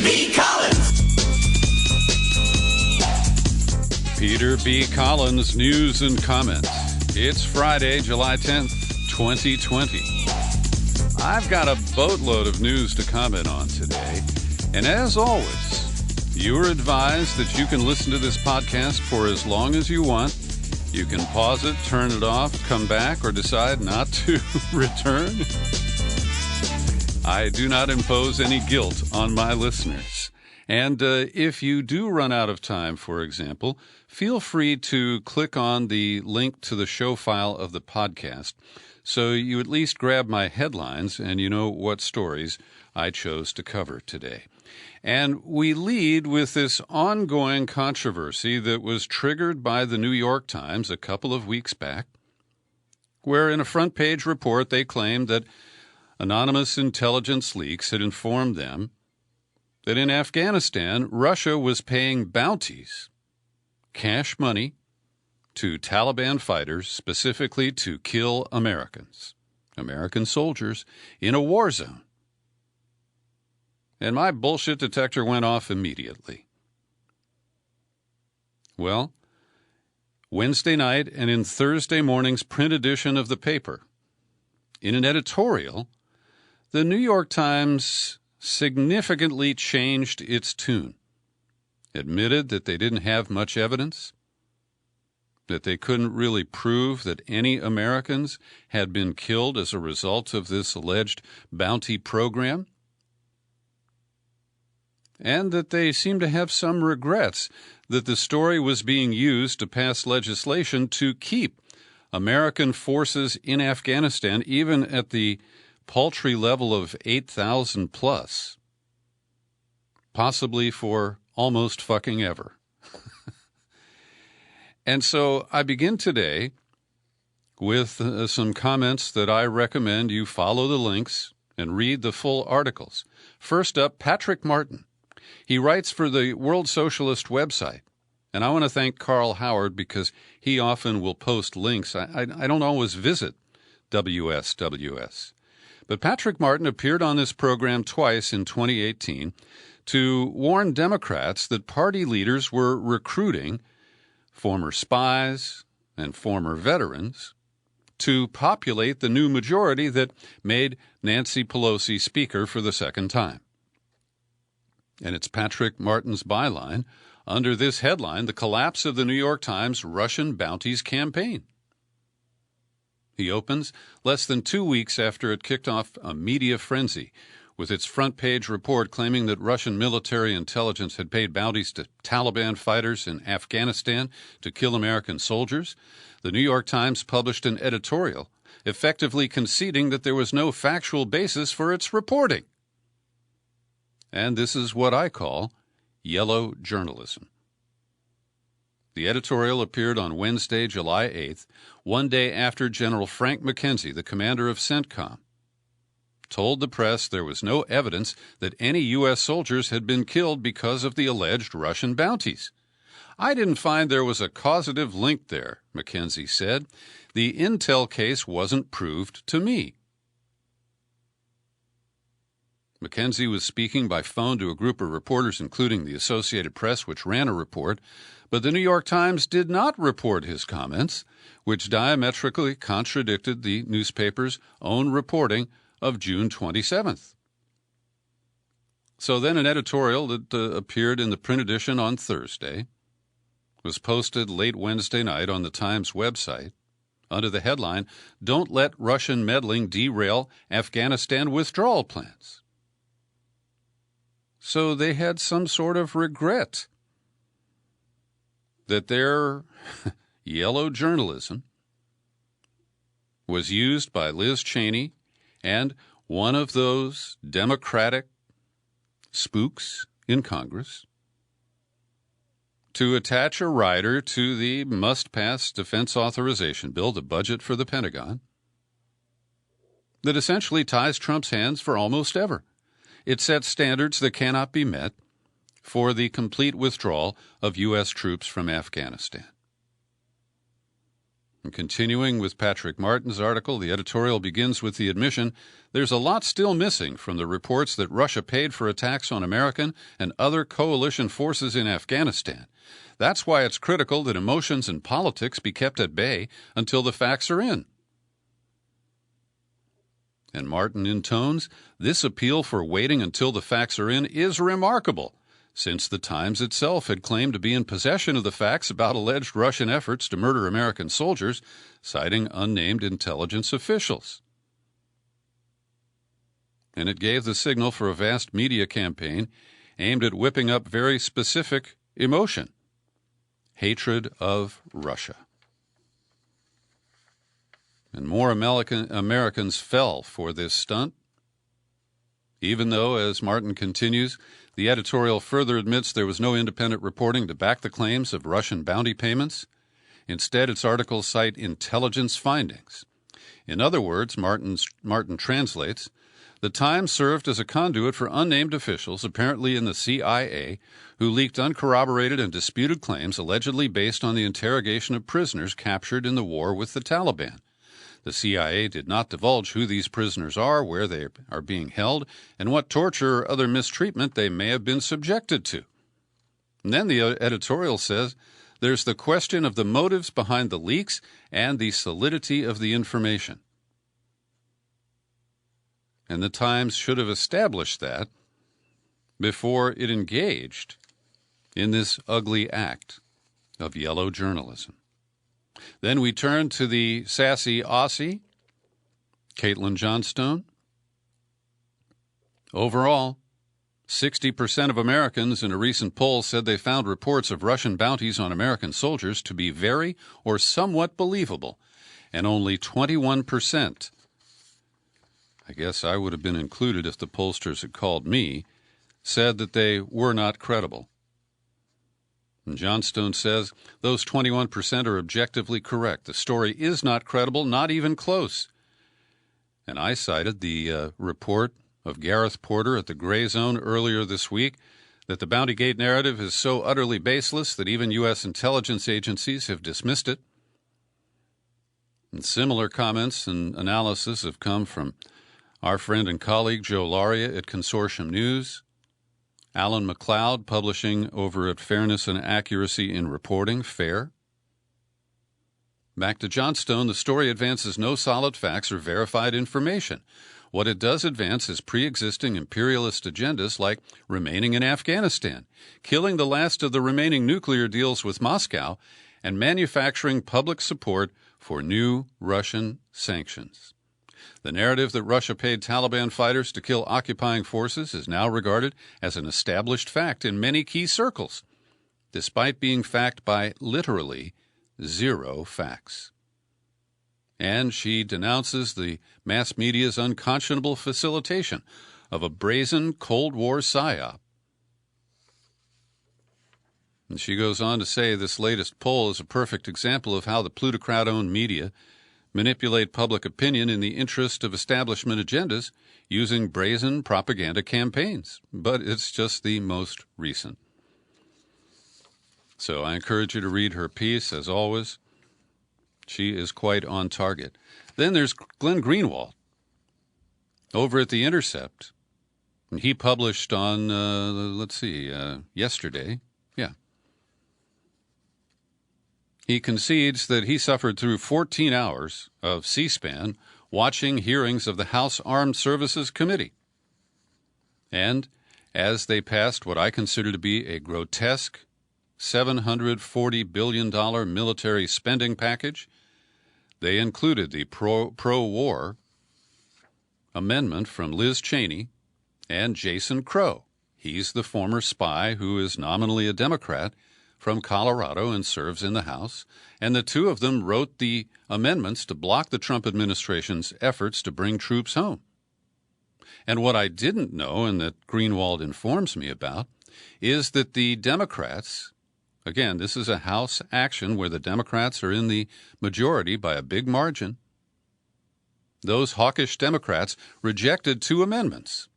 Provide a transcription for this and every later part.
B. Collins. Peter B. Collins, news and comments. It's Friday, July 10th, 2020. I've got a boatload of news to comment on today. And as always, you're advised that you can listen to this podcast for as long as you want. You can pause it, turn it off, come back, or decide not to return. I do not impose any guilt on my listeners. And if you do run out of time, for example, feel free to click on the link to the show file of the podcast so you at least grab my headlines and you know what stories I chose to cover today. And we lead with this ongoing controversy that was triggered by the New York Times a couple of weeks back, where in a front-page report they claimed that anonymous intelligence leaks had informed them that in Afghanistan, Russia was paying bounties, cash money, to Taliban fighters, specifically to kill Americans, American soldiers, in a war zone. And my bullshit detector went off immediately. Well, Wednesday night and in Thursday morning's print edition of the paper, in an editorial, the New York Times significantly changed its tune, admitted that they didn't have much evidence, that they couldn't really prove that any Americans had been killed as a result of this alleged bounty program, and that they seemed to have some regrets that the story was being used to pass legislation to keep American forces in Afghanistan, even at the paltry level of 8,000 plus, possibly for almost fucking ever. And so I begin today with some comments that I recommend you follow the links and read the full articles. First up, Patrick Martin. He writes for the World Socialist website, and I want to thank Carl Howard because he often will post links. I don't always visit WSWS. But Patrick Martin appeared on this program twice in 2018 to warn Democrats that party leaders were recruiting former spies and former veterans to populate the new majority that made Nancy Pelosi Speaker for the second time. And it's Patrick Martin's byline under this headline, The Collapse of the New York Times Russian Bounties Campaign. He opens less than 2 weeks after it kicked off a media frenzy with its front-page report claiming that Russian military intelligence had paid bounties to Taliban fighters in Afghanistan to kill American soldiers. The New York Times published an editorial effectively conceding that there was no factual basis for its reporting. And this is what I call yellow journalism. The editorial appeared on Wednesday, July 8th, one day after General Frank McKenzie, the commander of CENTCOM, told the press there was no evidence that any U.S. soldiers had been killed because of the alleged Russian bounties. I didn't find there was a causative link there, McKenzie said. The intel case wasn't proved to me. McKenzie was speaking by phone to a group of reporters, including the Associated Press, which ran a report, but the New York Times did not report his comments, which diametrically contradicted the newspaper's own reporting of June 27th. So then an editorial that appeared in the print edition on Thursday was posted late Wednesday night on the Times website under the headline, Don't Let Russian Meddling Derail Afghanistan Withdrawal Plans. So they had some sort of regret that their yellow journalism was used by Liz Cheney and one of those Democratic spooks in Congress to attach a rider to the must-pass defense authorization bill, the budget for the Pentagon, that essentially ties Trump's hands for almost ever. It sets standards that cannot be met for the complete withdrawal of U.S. troops from Afghanistan. And continuing with Patrick Martin's article, the editorial begins with the admission there's a lot still missing from the reports that Russia paid for attacks on American and other coalition forces in Afghanistan. That's why it's critical that emotions and politics be kept at bay until the facts are in. And Martin intones, this appeal for waiting until the facts are in is remarkable, since the Times itself had claimed to be in possession of the facts about alleged Russian efforts to murder American soldiers, citing unnamed intelligence officials. And it gave the signal for a vast media campaign aimed at whipping up very specific emotion: hatred of Russia. And more Americans fell for this stunt, even though, as Martin continues, the editorial further admits there was no independent reporting to back the claims of Russian bounty payments. Instead, its articles cite intelligence findings. In other words, Martin translates, the Times served as a conduit for unnamed officials, apparently in the CIA, who leaked uncorroborated and disputed claims allegedly based on the interrogation of prisoners captured in the war with the Taliban. The CIA did not divulge who these prisoners are, where they are being held, and what torture or other mistreatment they may have been subjected to. And then the editorial says, there's the question of the motives behind the leaks and the solidity of the information. And the Times should have established that before it engaged in this ugly act of yellow journalism. Then we turn to the sassy Aussie, Caitlin Johnstone. Overall, 60% of Americans in a recent poll said they found reports of Russian bounties on American soldiers to be very or somewhat believable, and only 21%, I guess I would have been included if the pollsters had called me, said that they were not credible. And Johnstone says those 21% are objectively correct. The story is not credible, not even close. And I cited the report of Gareth Porter at the Gray Zone earlier this week that the Bountygate narrative is so utterly baseless that even U.S. intelligence agencies have dismissed it. And similar comments and analysis have come from our friend and colleague Joe Laria at Consortium News, Alan McLeod, publishing over at Fairness and Accuracy in Reporting, FAIR. Back to Johnstone, the story advances no solid facts or verified information. What it does advance is pre-existing imperialist agendas like remaining in Afghanistan, killing the last of the remaining nuclear deals with Moscow, and manufacturing public support for new Russian sanctions. The narrative that Russia paid Taliban fighters to kill occupying forces is now regarded as an established fact in many key circles, despite being backed by literally zero facts. And she denounces the mass media's unconscionable facilitation of a brazen Cold War psyop. And she goes on to say this latest poll is a perfect example of how the plutocrat-owned media manipulate public opinion in the interest of establishment agendas using brazen propaganda campaigns. But it's just the most recent. So I encourage you to read her piece, as always. She is quite on target. Then there's Glenn Greenwald over at The Intercept. And he published on, yesterday. Yeah. He concedes that he suffered through 14 hours of C-SPAN watching hearings of the House Armed Services Committee. And as they passed what I consider to be a grotesque $740 billion military spending package, they included the pro-war amendment from Liz Cheney and Jason Crow. He's the former spy who is nominally a Democrat from Colorado and serves in the House, and the two of them wrote the amendments to block the Trump administration's efforts to bring troops home. And what I didn't know, and that Greenwald informs me about, is that the Democrats, again, this is a House action where the Democrats are in the majority by a big margin, those hawkish Democrats rejected two amendments,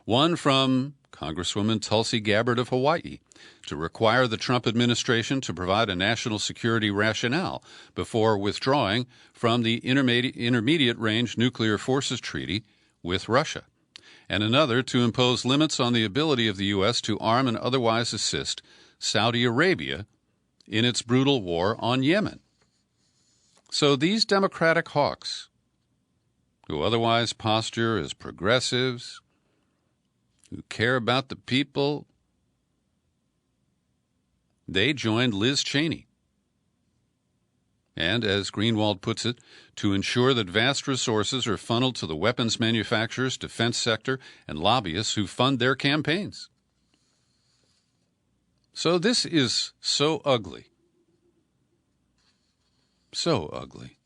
one from Congresswoman Tulsi Gabbard of Hawaii, to require the Trump administration to provide a national security rationale before withdrawing from the Intermediate-Range Nuclear Forces Treaty with Russia, and another to impose limits on the ability of the U.S. to arm and otherwise assist Saudi Arabia in its brutal war on Yemen. So these Democratic hawks, who otherwise posture as progressives, who care about the people, they joined Liz Cheney. And, as Greenwald puts it, to ensure that vast resources are funneled to the weapons manufacturers, defense sector, and lobbyists who fund their campaigns. So this is so ugly. So ugly.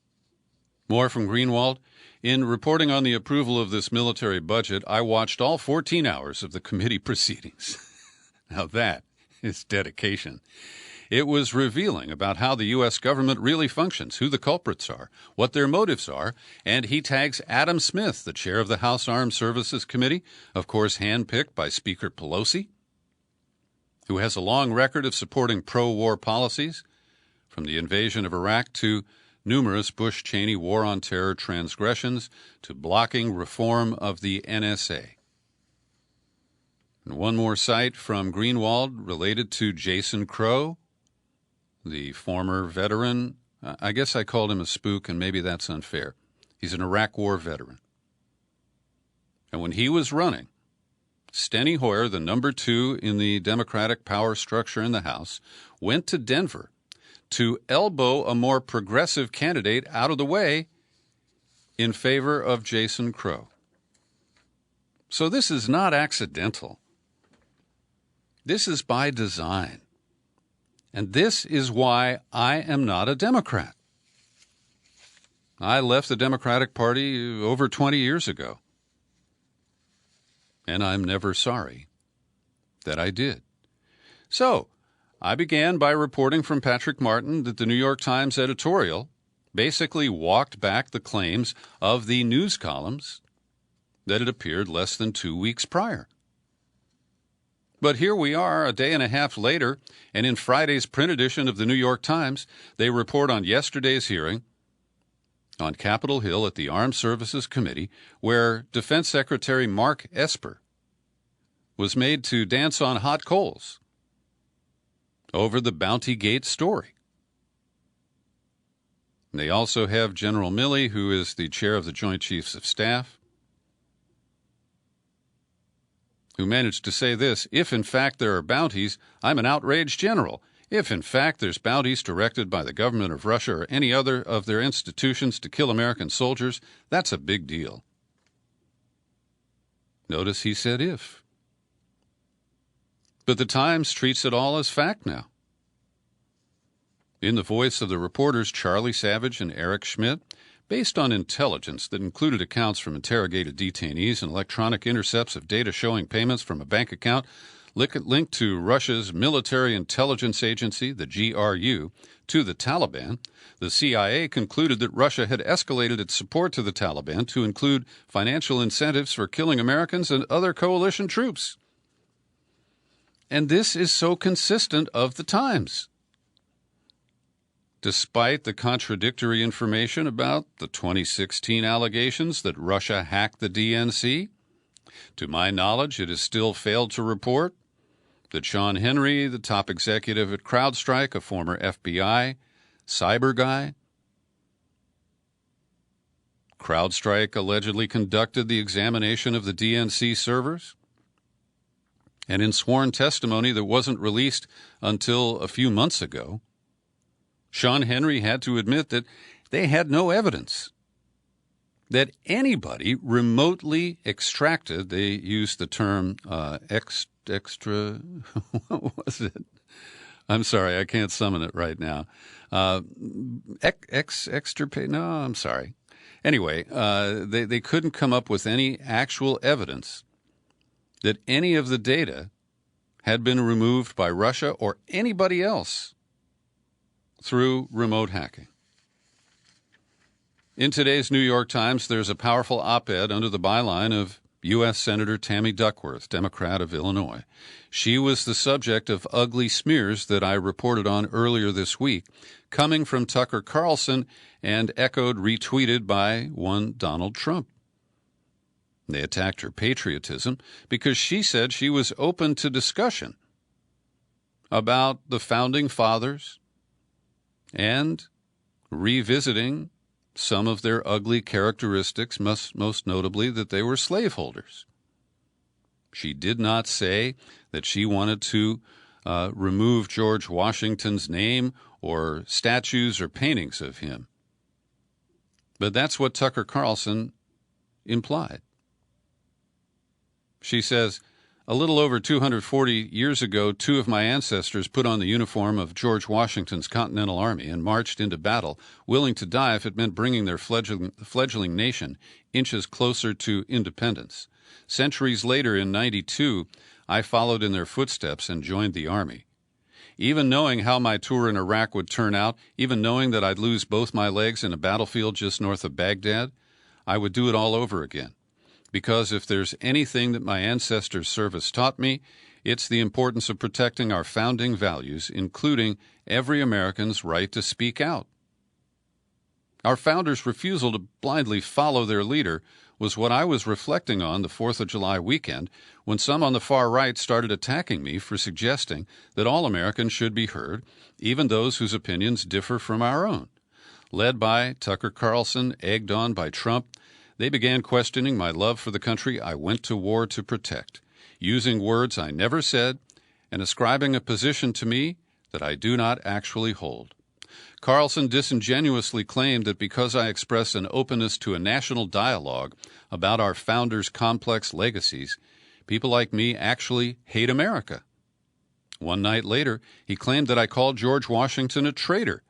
More from Greenwald. In reporting on the approval of this military budget, I watched all 14 hours of the committee proceedings. Now that is dedication. It was revealing about how the U.S. government really functions, who the culprits are, what their motives are, and he tags Adam Smith, the chair of the House Armed Services Committee, of course handpicked by Speaker Pelosi, who has a long record of supporting pro-war policies, from the invasion of Iraq to numerous Bush-Cheney war on terror transgressions to blocking reform of the NSA. And one more cite from Greenwald related to Jason Crow, the former veteran. I guess I called him a spook, and maybe that's unfair. He's an Iraq War veteran. And when he was running, Steny Hoyer, the number 2 in the Democratic power structure in the House, went to Denver to elbow a more progressive candidate out of the way in favor of Jason Crow. So this is not accidental. This is by design. And this is why I am not a Democrat. I left the Democratic Party over 20 years ago. And I'm never sorry that I did. So, I began by reporting from Patrick Martin that the New York Times editorial basically walked back the claims of the news columns that had appeared less than 2 weeks prior. But here we are a day and a half later, and in Friday's print edition of the New York Times, they report on yesterday's hearing on Capitol Hill at the Armed Services Committee, where Defense Secretary Mark Esper was made to dance on hot coals over the Bountygate story. They also have General Milley, who is the chair of the Joint Chiefs of Staff, who managed to say this: if in fact there are bounties, I'm an outraged general. If in fact there's bounties directed by the government of Russia or any other of their institutions to kill American soldiers, that's a big deal. Notice he said if. But the Times treats it all as fact now. In the voice of the reporters Charlie Savage and Eric Schmidt, based on intelligence that included accounts from interrogated detainees and electronic intercepts of data showing payments from a bank account linked to Russia's military intelligence agency, the GRU, to the Taliban, the CIA concluded that Russia had escalated its support to the Taliban to include financial incentives for killing Americans and other coalition troops. And this is so consistent of the Times. Despite the contradictory information about the 2016 allegations that Russia hacked the DNC, to my knowledge, it has still failed to report that Sean Henry, the top executive at CrowdStrike, a former FBI cyber guy, CrowdStrike allegedly conducted the examination of the DNC servers. And in sworn testimony that wasn't released until a few months ago, Sean Henry had to admit that they had no evidence that anybody remotely extracted, they used the term extra, what was it? I'm sorry, I can't summon it right now. Extirpate, no, I'm sorry. Anyway, they couldn't come up with any actual evidence that any of the data had been removed by Russia or anybody else through remote hacking. In today's New York Times, there's a powerful op-ed under the byline of U.S. Senator Tammy Duckworth, Democrat of Illinois. She was the subject of ugly smears that I reported on earlier this week, coming from Tucker Carlson and echoed, retweeted by one Donald Trump. They attacked her patriotism because she said she was open to discussion about the Founding Fathers and revisiting some of their ugly characteristics, most notably that they were slaveholders. She did not say that she wanted to remove George Washington's name or statues or paintings of him. But that's what Tucker Carlson implied. She says, a little over 240 years ago, two of my ancestors put on the uniform of George Washington's Continental Army and marched into battle, willing to die if it meant bringing their fledgling nation inches closer to independence. Centuries later, in 92, I followed in their footsteps and joined the Army. Even knowing how my tour in Iraq would turn out, even knowing that I'd lose both my legs in a battlefield just north of Baghdad, I would do it all over again. Because if there's anything that my ancestors' service taught me, it's the importance of protecting our founding values, including every American's right to speak out. Our founders' refusal to blindly follow their leader was what I was reflecting on the 4th of July weekend when some on the far right started attacking me for suggesting that all Americans should be heard, even those whose opinions differ from our own. Led by Tucker Carlson, egged on by Trump, they began questioning my love for the country I went to war to protect, using words I never said and ascribing a position to me that I do not actually hold. Carlson disingenuously claimed that because I express an openness to a national dialogue about our founders' complex legacies, people like me actually hate America. One night later, he claimed that I called George Washington a traitor,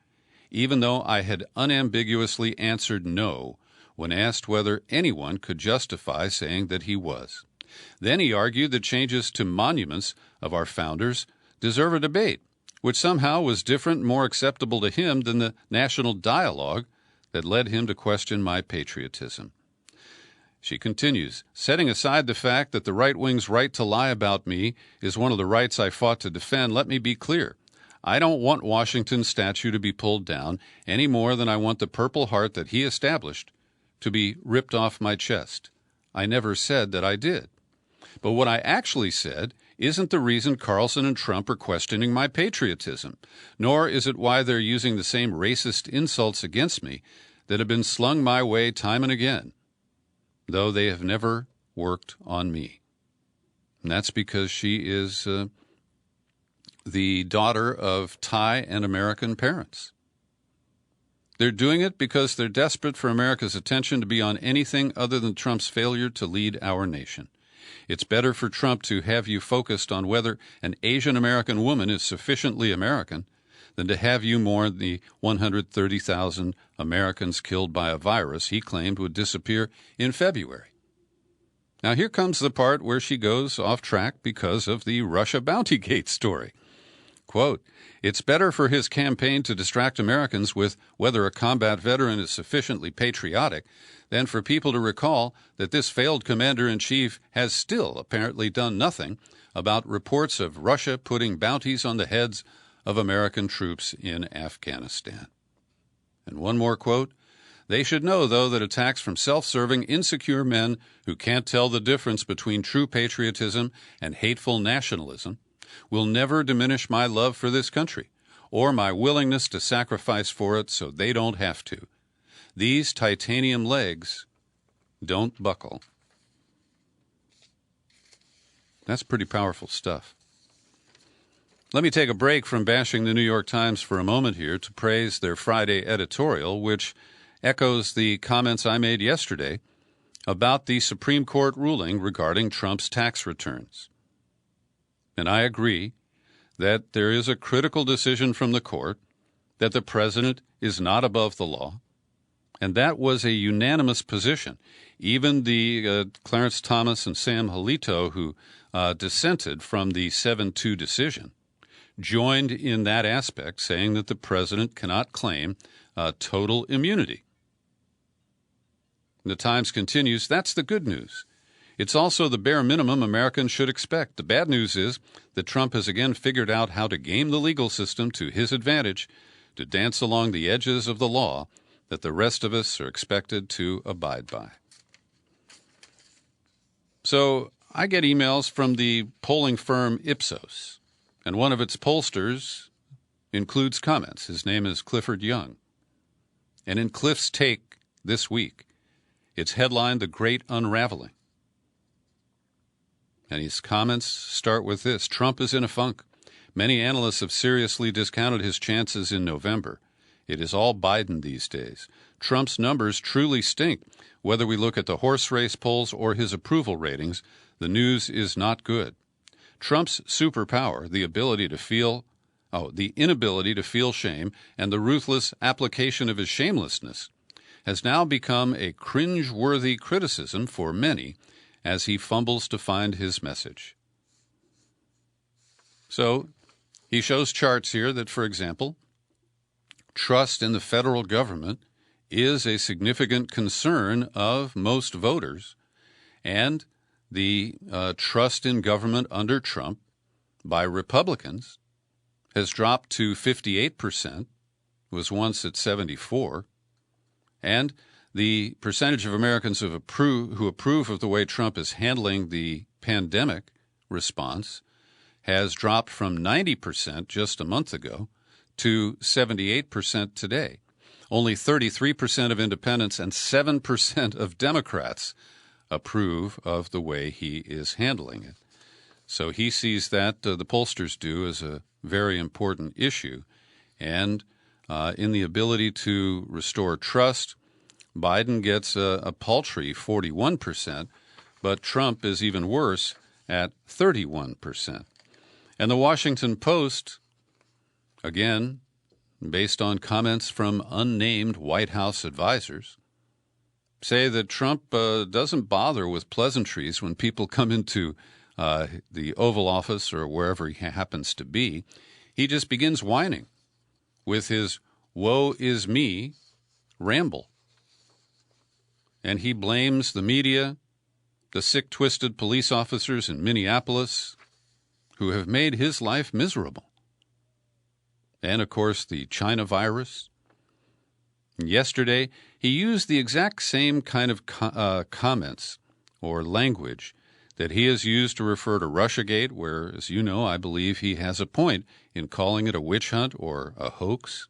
even though I had unambiguously answered no when asked whether anyone could justify saying that he was. Then he argued that changes to monuments of our founders deserve a debate, which somehow was different and more acceptable to him than the national dialogue that led him to question my patriotism. She continues, setting aside the fact that the right wing's right to lie about me is one of the rights I fought to defend, let me be clear. I don't want Washington's statue to be pulled down any more than I want the Purple Heart that he established to be ripped off my chest. I never said that I did. But what I actually said isn't the reason Carlson and Trump are questioning my patriotism, nor is it why they're using the same racist insults against me that have been slung my way time and again, though they have never worked on me. And that's because she is the daughter of Thai and American parents. They're doing it because they're desperate for America's attention to be on anything other than Trump's failure to lead our nation. It's better for Trump to have you focused on whether an Asian American woman is sufficiently American than to have you mourn the 130,000 Americans killed by a virus he claimed would disappear in February. Now here comes the part where she goes off track because of the Russia Bountygate story. Quote, it's better for his campaign to distract Americans with whether a combat veteran is sufficiently patriotic than for people to recall that this failed commander-in-chief has still apparently done nothing about reports of Russia putting bounties on the heads of American troops in Afghanistan. And one more quote, they should know, though, that attacks from self-serving, insecure men who can't tell the difference between true patriotism and hateful nationalism will never diminish my love for this country or my willingness to sacrifice for it so they don't have to. These titanium legs don't buckle. That's pretty powerful stuff. Let me take a break from bashing the New York Times for a moment here to praise their Friday editorial, which echoes the comments I made yesterday about the Supreme Court ruling regarding Trump's tax returns. And I agree that there is a critical decision from the court that the president is not above the law, and that was a unanimous position. Even the Clarence Thomas and Sam Alito, who dissented from the 7-2 decision, joined in that aspect, saying that the president cannot claim total immunity. The Times continues, that's the good news. It's also the bare minimum Americans should expect. The bad news is that Trump has again figured out how to game the legal system to his advantage, to dance along the edges of the law that the rest of us are expected to abide by. So I get emails from the polling firm Ipsos, and one of its pollsters includes comments. His name is Clifford Young. And in Cliff's take this week, it's headlined The Great Unraveling. And his comments start with this: Trump is in a funk. Many analysts have seriously discounted his chances in November. It is all Biden these days. Trump's numbers truly stink. Whether we look at the horse race polls or his approval ratings, the news is not good. Trump's superpower, the inability to feel shame, and the ruthless application of his shamelessness, has now become a cringe-worthy criticism for many as he fumbles to find his message. So he shows charts here that, for example, trust in the federal government is a significant concern of most voters, and the trust in government under Trump by Republicans has dropped to 58%, was once at 74%, and the percentage of Americans who approve of the way Trump is handling the pandemic response has dropped from 90% just a month ago to 78% today. Only 33% of independents and 7% of Democrats approve of the way he is handling it. So he sees that, the pollsters do, as a very important issue. And in the ability to restore trust, Biden gets a paltry 41%, but Trump is even worse at 31%. And the Washington Post, again, based on comments from unnamed White House advisors, say that Trump doesn't bother with pleasantries when people come into the Oval Office or wherever he happens to be. He just begins whining with his woe is me ramble. And he blames the media, the sick, twisted police officers in Minneapolis who have made his life miserable. And, of course, the China virus. Yesterday, he used the exact same kind of comments or language that he has used to refer to Russiagate, where, as you know, I believe he has a point in calling it a witch hunt or a hoax.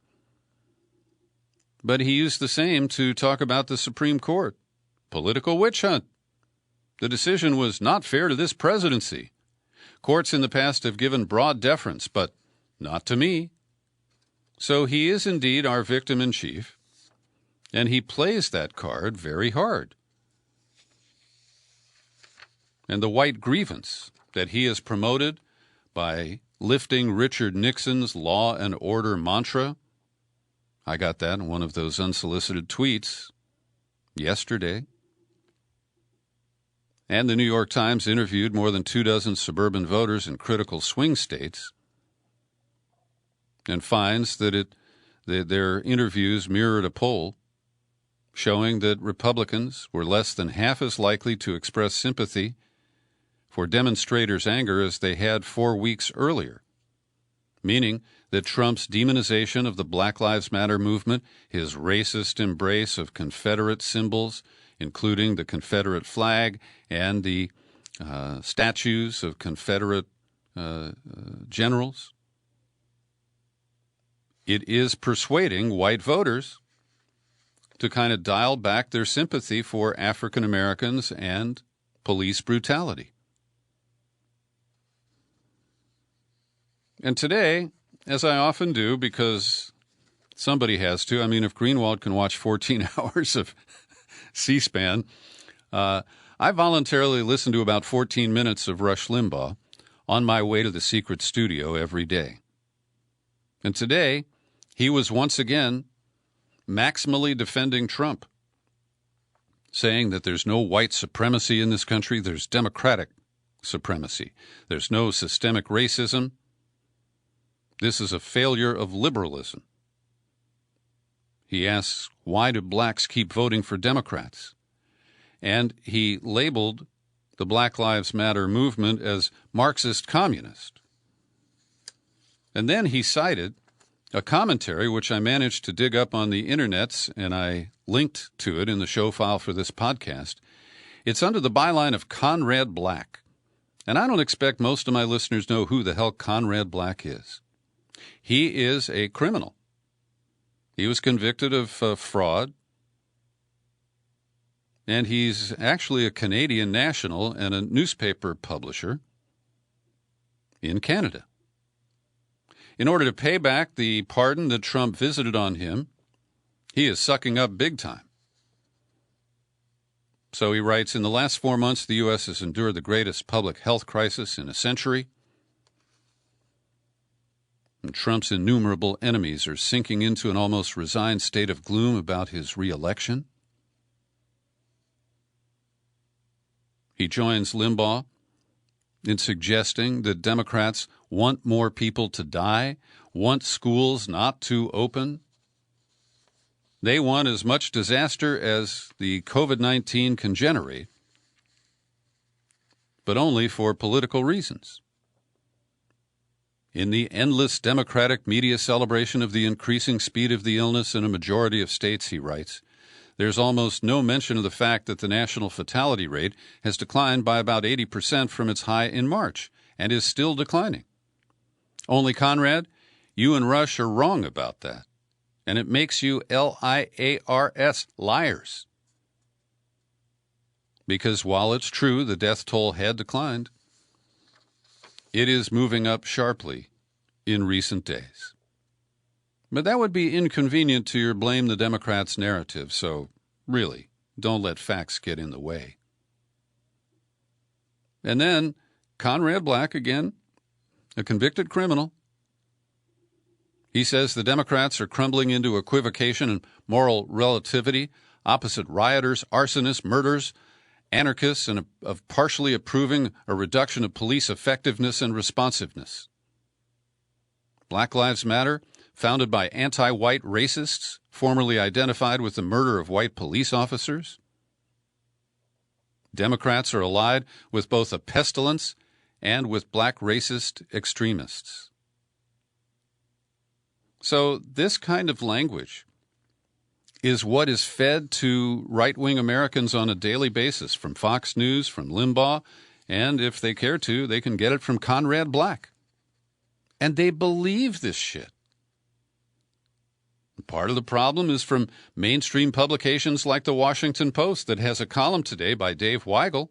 But he used the same to talk about the Supreme Court. Political witch hunt. The decision was not fair to this presidency. Courts in the past have given broad deference, but not to me. So he is indeed our victim in chief, and he plays that card very hard. And the white grievance that he has promoted by lifting Richard Nixon's law and order mantra, I got that in one of those unsolicited tweets yesterday. And the New York Times interviewed more than 24 suburban voters in critical swing states and finds that their interviews mirrored a poll showing that Republicans were less than half as likely to express sympathy for demonstrators' anger as they had 4 weeks earlier, meaning that Trump's demonization of the Black Lives Matter movement, his racist embrace of Confederate symbols, including the Confederate flag and the statues of Confederate generals, it is persuading white voters to kind of dial back their sympathy for African Americans and police brutality. And today, as I often do, because somebody has to, I mean, if Greenwald can watch 14 hours of C-SPAN, I voluntarily listen to about 14 minutes of Rush Limbaugh on my way to the secret studio every day. And today, he was once again maximally defending Trump, saying that there's no white supremacy in this country, there's democratic supremacy. There's no systemic racism. This is a failure of liberalism. He asks, why do blacks keep voting for Democrats? And he labeled the Black Lives Matter movement as Marxist communist. And then he cited a commentary which I managed to dig up on the internets, and I linked to it in the show file for this podcast. It's under the byline of Conrad Black. And I don't expect most of my listeners know who the hell Conrad Black is. He is a criminal. He was convicted of fraud. And he's actually a Canadian national and a newspaper publisher in Canada. In order to pay back the pardon that Trump visited on him, he is sucking up big time. So he writes, in the last 4 months, the U.S. has endured the greatest public health crisis in a century. And Trump's innumerable enemies are sinking into an almost resigned state of gloom about his re-election. He joins Limbaugh in suggesting that Democrats want more people to die, want schools not to open. They want as much disaster as the COVID-19 can generate, but only for political reasons. In the endless Democratic media celebration of the increasing speed of the illness in a majority of states, he writes, there's almost no mention of the fact that the national fatality rate has declined by about 80% from its high in March and is still declining. Only, Conrad, you and Rush are wrong about that, and it makes you liars, liars. Because while it's true the death toll had declined, it is moving up sharply in recent days. But that would be inconvenient to your blame the Democrats narrative, so really, don't let facts get in the way. And then Conrad Black, again, a convicted criminal. He says the Democrats are crumbling into equivocation and moral relativity, opposite rioters, arsonists, murderers, anarchists, and of partially approving a reduction of police effectiveness and responsiveness. Black Lives Matter, founded by anti-white racists, formerly identified with the murder of white police officers. Democrats are allied with both a pestilence and with black racist extremists. So this kind of language is what is fed to right-wing Americans on a daily basis from Fox News, from Limbaugh, and if they care to, they can get it from Conrad Black. And they believe this shit. Part of the problem is from mainstream publications like the Washington Post that has a column today by Dave Weigel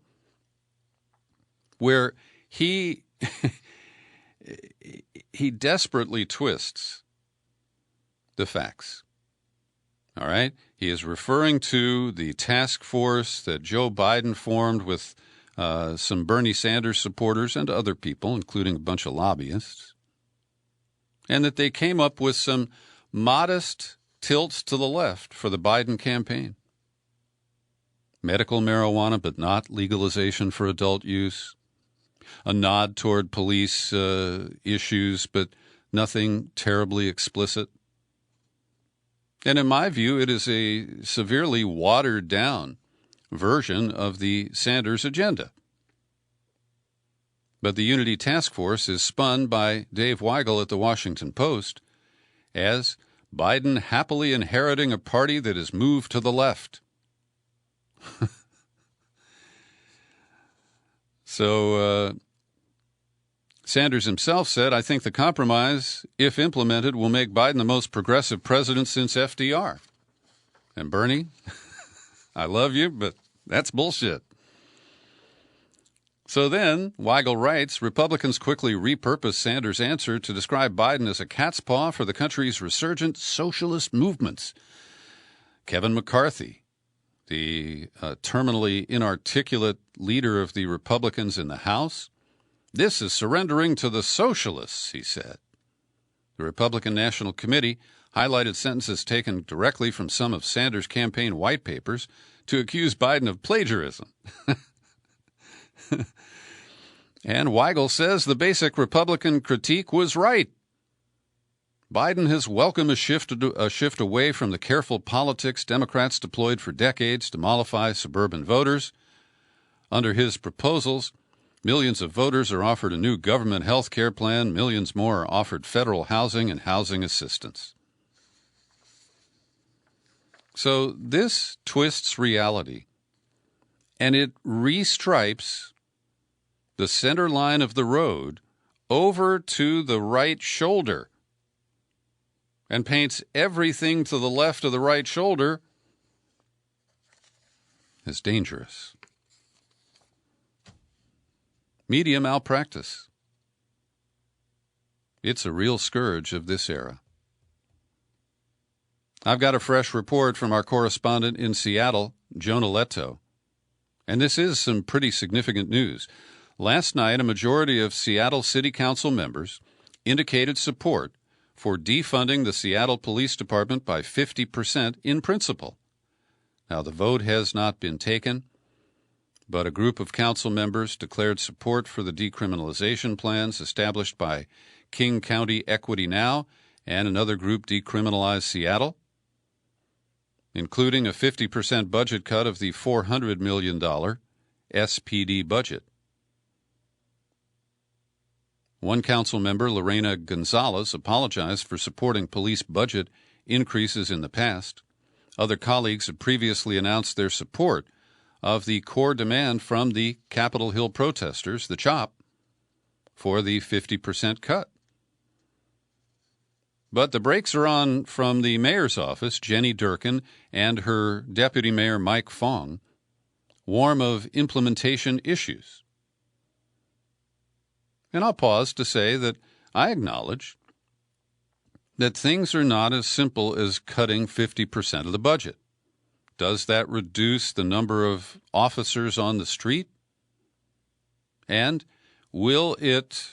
where he desperately twists the facts. All right? He is referring to the task force that Joe Biden formed with some Bernie Sanders supporters and other people, including a bunch of lobbyists, and that they came up with some modest tilts to the left for the Biden campaign. Medical marijuana, but not legalization for adult use. A nod toward police issues, but nothing terribly explicit. And in my view, it is a severely watered-down version of the Sanders agenda. But the Unity Task Force is spun by Dave Weigel at the Washington Post as Biden happily inheriting a party that has moved to the left. So Sanders himself said, I think the compromise, if implemented, will make Biden the most progressive president since FDR. And Bernie, I love you, but that's bullshit. So then, Weigel writes, Republicans quickly repurposed Sanders' answer to describe Biden as a cat's paw for the country's resurgent socialist movements. Kevin McCarthy, the terminally inarticulate leader of the Republicans in the House, this is surrendering to the socialists, he said. The Republican National Committee highlighted sentences taken directly from some of Sanders' campaign white papers to accuse Biden of plagiarism. And Weigel says the basic Republican critique was right. Biden has welcomed a shift away from the careful politics Democrats deployed for decades to mollify suburban voters. Under his proposals, millions of voters are offered a new government health care plan. Millions more are offered federal housing and housing assistance. So this twists reality, and it restripes the center line of the road over to the right shoulder and paints everything to the left of the right shoulder as dangerous. Media malpractice. It's a real scourge of this era. I've got a fresh report from our correspondent in Seattle, Jonah Leto. And this is some pretty significant news. Last night, a majority of Seattle City Council members indicated support for defunding the Seattle Police Department by 50% in principle. Now, the vote has not been taken, but a group of council members declared support for the decriminalization plans established by King County Equity Now, and another group decriminalized Seattle, including a 50% budget cut of the $400 million SPD budget. One council member, Lorena Gonzalez, apologized for supporting police budget increases in the past. Other colleagues had previously announced their support of the core demand from the Capitol Hill protesters, the CHOP, for the 50% cut. But the brakes are on from the mayor's office. Jenny Durkin and her deputy mayor, Mike Fong, warn of implementation issues. And I'll pause to say that I acknowledge that things are not as simple as cutting 50% of the budget. Does that reduce the number of officers on the street? And will it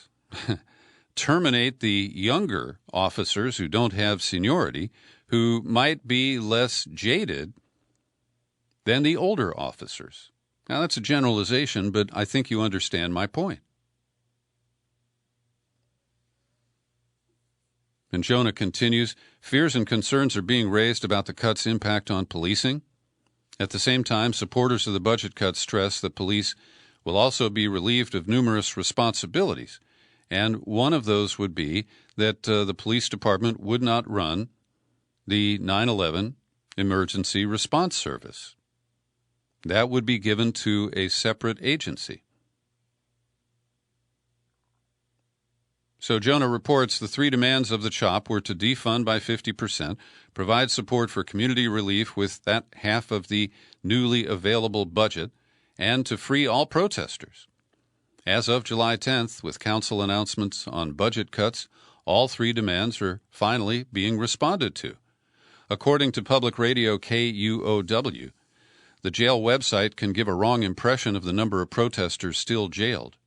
terminate the younger officers who don't have seniority, who might be less jaded than the older officers? Now, that's a generalization, but I think you understand my point. And Jonah continues, fears and concerns are being raised about the cut's impact on policing. At the same time, supporters of the budget cuts stress that police will also be relieved of numerous responsibilities, and one of those would be that the police department would not run the 9/11 emergency response service. That would be given to a separate agency. So Jonah reports the three demands of the CHOP were to defund by 50%, provide support for community relief with that half of the newly available budget, and to free all protesters. As of July 10th, with council announcements on budget cuts, all three demands are finally being responded to. According to public radio KUOW, the jail website can give a wrong impression of the number of protesters still jailed.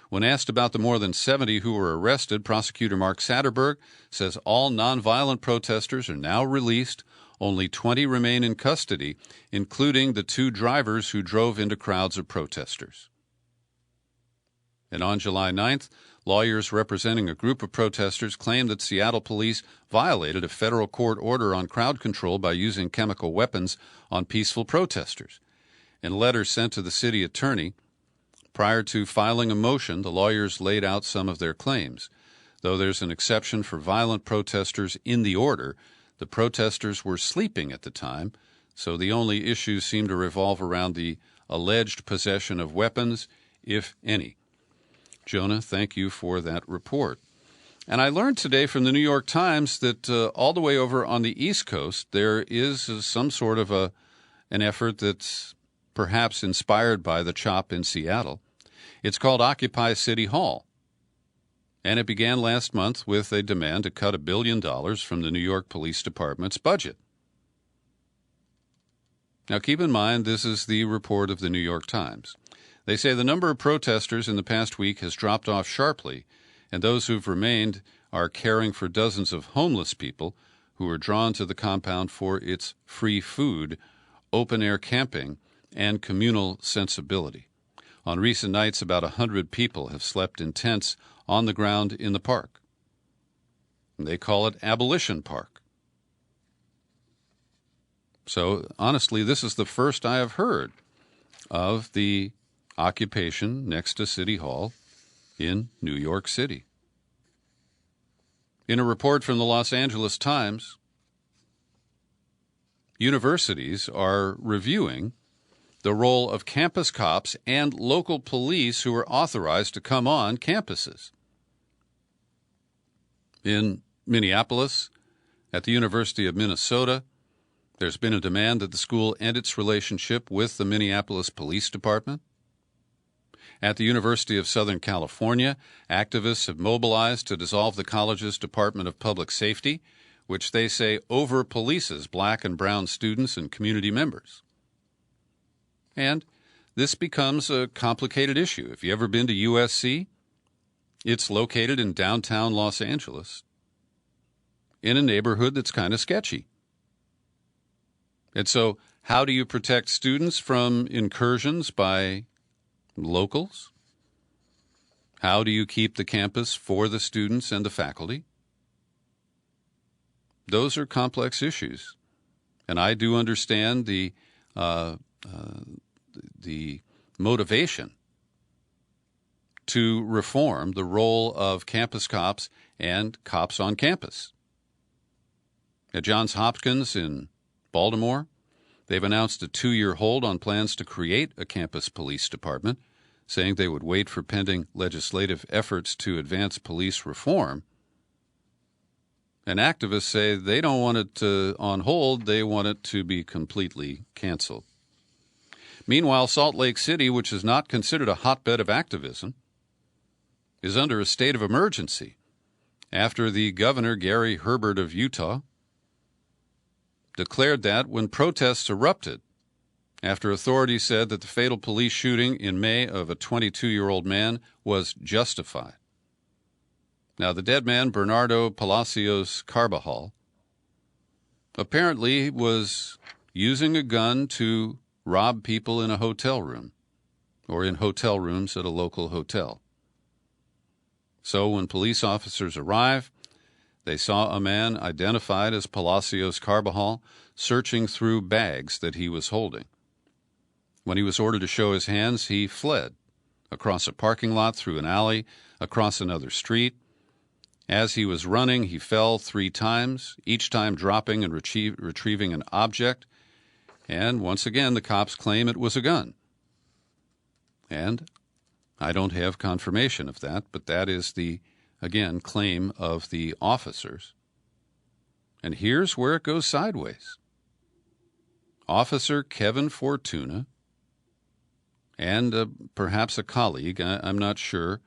When asked about the more than 70 who were arrested, prosecutor Mark Satterberg says all nonviolent protesters are now released. Only 20 remain in custody, including the two drivers who drove into crowds of protesters. And on July 9th, lawyers representing a group of protesters claimed that Seattle police violated a federal court order on crowd control by using chemical weapons on peaceful protesters. In a letter sent to the city attorney, prior to filing a motion, the lawyers laid out some of their claims. Though there's an exception for violent protesters in the order, the protesters were sleeping at the time, so the only issues seem to revolve around the alleged possession of weapons, if any. Jonah, thank you for that report. And I learned today from the New York Times that all the way over on the East Coast, there is some sort of an effort that's perhaps inspired by the CHOP in Seattle. It's called Occupy City Hall, and it began last month with a demand to cut $1 billion from the New York Police Department's budget. Now, keep in mind, this is the report of the New York Times. They say the number of protesters in the past week has dropped off sharply, and those who've remained are caring for dozens of homeless people who are drawn to the compound for its free food, open-air camping, and communal sensibility. On recent nights, about 100 people have slept in tents on the ground in the park. They call it Abolition Park. So, honestly, this is the first I have heard of the occupation next to City Hall in New York City. In a report from the Los Angeles Times, universities are reviewing the role of campus cops and local police who are authorized to come on campuses. In Minneapolis, at the University of Minnesota, there's been a demand that the school end its relationship with the Minneapolis Police Department. At the University of Southern California, activists have mobilized to dissolve the college's Department of Public Safety, which they say over-polices black and brown students and community members. And this becomes a complicated issue. If you've ever been to USC, it's located in downtown Los Angeles in a neighborhood that's kind of sketchy. And so how do you protect students from incursions by locals? How do you keep the campus for the students and the faculty? Those are complex issues. And I do understand the motivation to reform the role of campus cops and cops on campus. At Johns Hopkins in Baltimore, they've announced a 2-year hold on plans to create a campus police department, saying they would wait for pending legislative efforts to advance police reform. And activists say they don't want it on hold, they want it to be completely canceled. Meanwhile, Salt Lake City, which is not considered a hotbed of activism, is under a state of emergency after the governor, Gary Herbert of Utah, declared that when protests erupted after authorities said that the fatal police shooting in May of a 22-year-old man was justified. Now, the dead man, Bernardo Palacios Carbajal, apparently was using a gun to rob people in a hotel room or in hotel rooms at a local hotel. So when police officers arrive, they saw a man identified as Palacios Carbajal searching through bags that he was holding. When he was ordered to show his hands, he fled across a parking lot, through an alley, across another street. As he was running, he fell 3 times, each time dropping and retrieving an object. And once again, the cops claim it was a gun. And I don't have confirmation of that, but that is the, again, claim of the officers. And here's where it goes sideways. Officer Kevin Fortuna and perhaps a colleague, I'm not sure,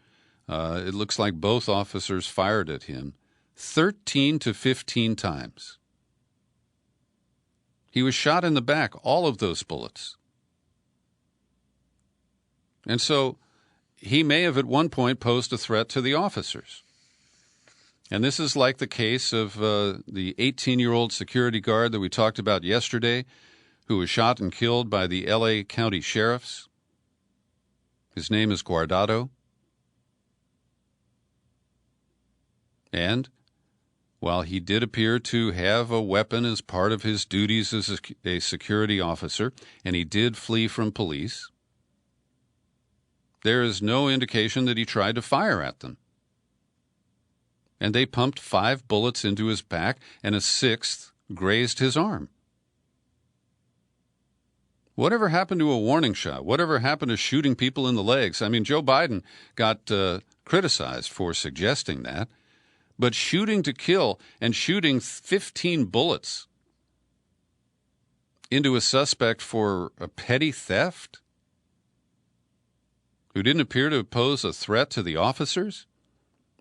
it looks like both officers fired at him 13 to 15 times. He was shot in the back, all of those bullets. And so he may have at one point posed a threat to the officers. And this is like the case of the 18-year-old security guard that we talked about yesterday, who was shot and killed by the L.A. County sheriffs. His name is Guardado. And while he did appear to have a weapon as part of his duties as a security officer, and he did flee from police, there is no indication that he tried to fire at them. And they pumped 5 bullets into his back, and a 6th grazed his arm. Whatever happened to a warning shot? Whatever happened to shooting people in the legs? I mean, Joe Biden got criticized for suggesting that. But shooting to kill and shooting 15 bullets into a suspect for a petty theft who didn't appear to pose a threat to the officers,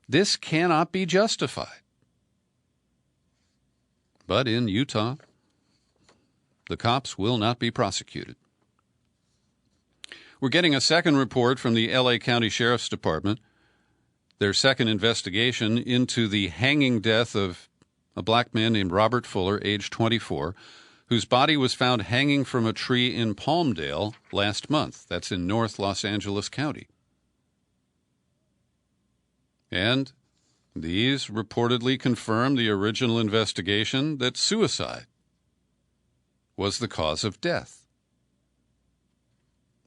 this cannot be justified. But in Utah, the cops will not be prosecuted. We're getting a second report from the L.A. County Sheriff's Department, their second investigation into the hanging death of a black man named Robert Fuller, age 24, whose body was found hanging from a tree in Palmdale last month. That's in North Los Angeles County. And these reportedly confirm the original investigation that suicide was the cause of death.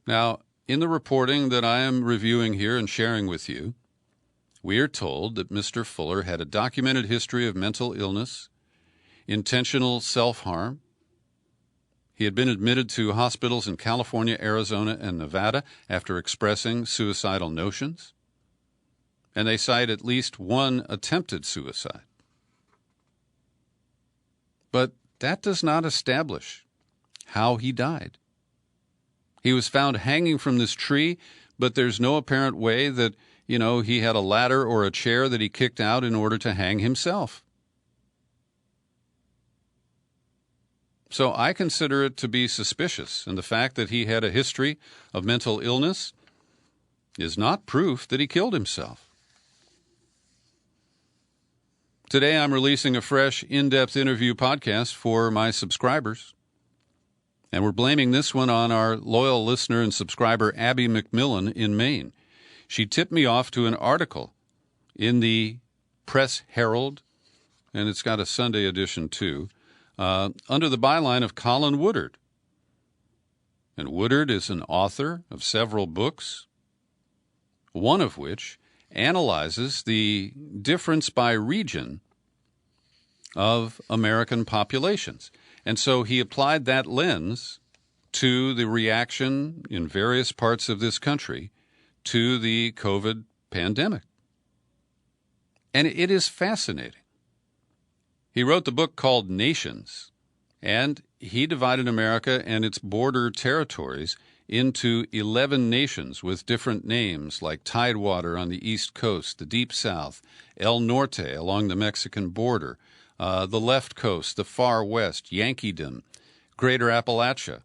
Now, in the reporting that I am reviewing here and sharing with you, we are told that Mr. Fuller had a documented history of mental illness, intentional self-harm. He had been admitted to hospitals in California, Arizona, and Nevada after expressing suicidal notions. And they cite at least one attempted suicide. But that does not establish how he died. He was found hanging from this tree, but there's no apparent way that, he had a ladder or a chair that he kicked out in order to hang himself. So I consider it to be suspicious, and the fact that he had a history of mental illness is not proof that he killed himself. Today I'm releasing a fresh, in-depth interview podcast for my subscribers, and we're blaming this one on our loyal listener and subscriber, Abby McMillan in Maine. She tipped me off to an article in the Press Herald, and it's got a Sunday edition too, under the byline of Colin Woodard. And Woodard is an author of several books, one of which analyzes the difference by region of American populations. And so he applied that lens to the reaction in various parts of this country to the COVID pandemic. And it is fascinating. He wrote the book called Nations, and he divided America and its border territories into 11 nations with different names like Tidewater on the East Coast, the Deep South, El Norte along the Mexican border, the left coast, the far west, Yankeedom, Greater Appalachia.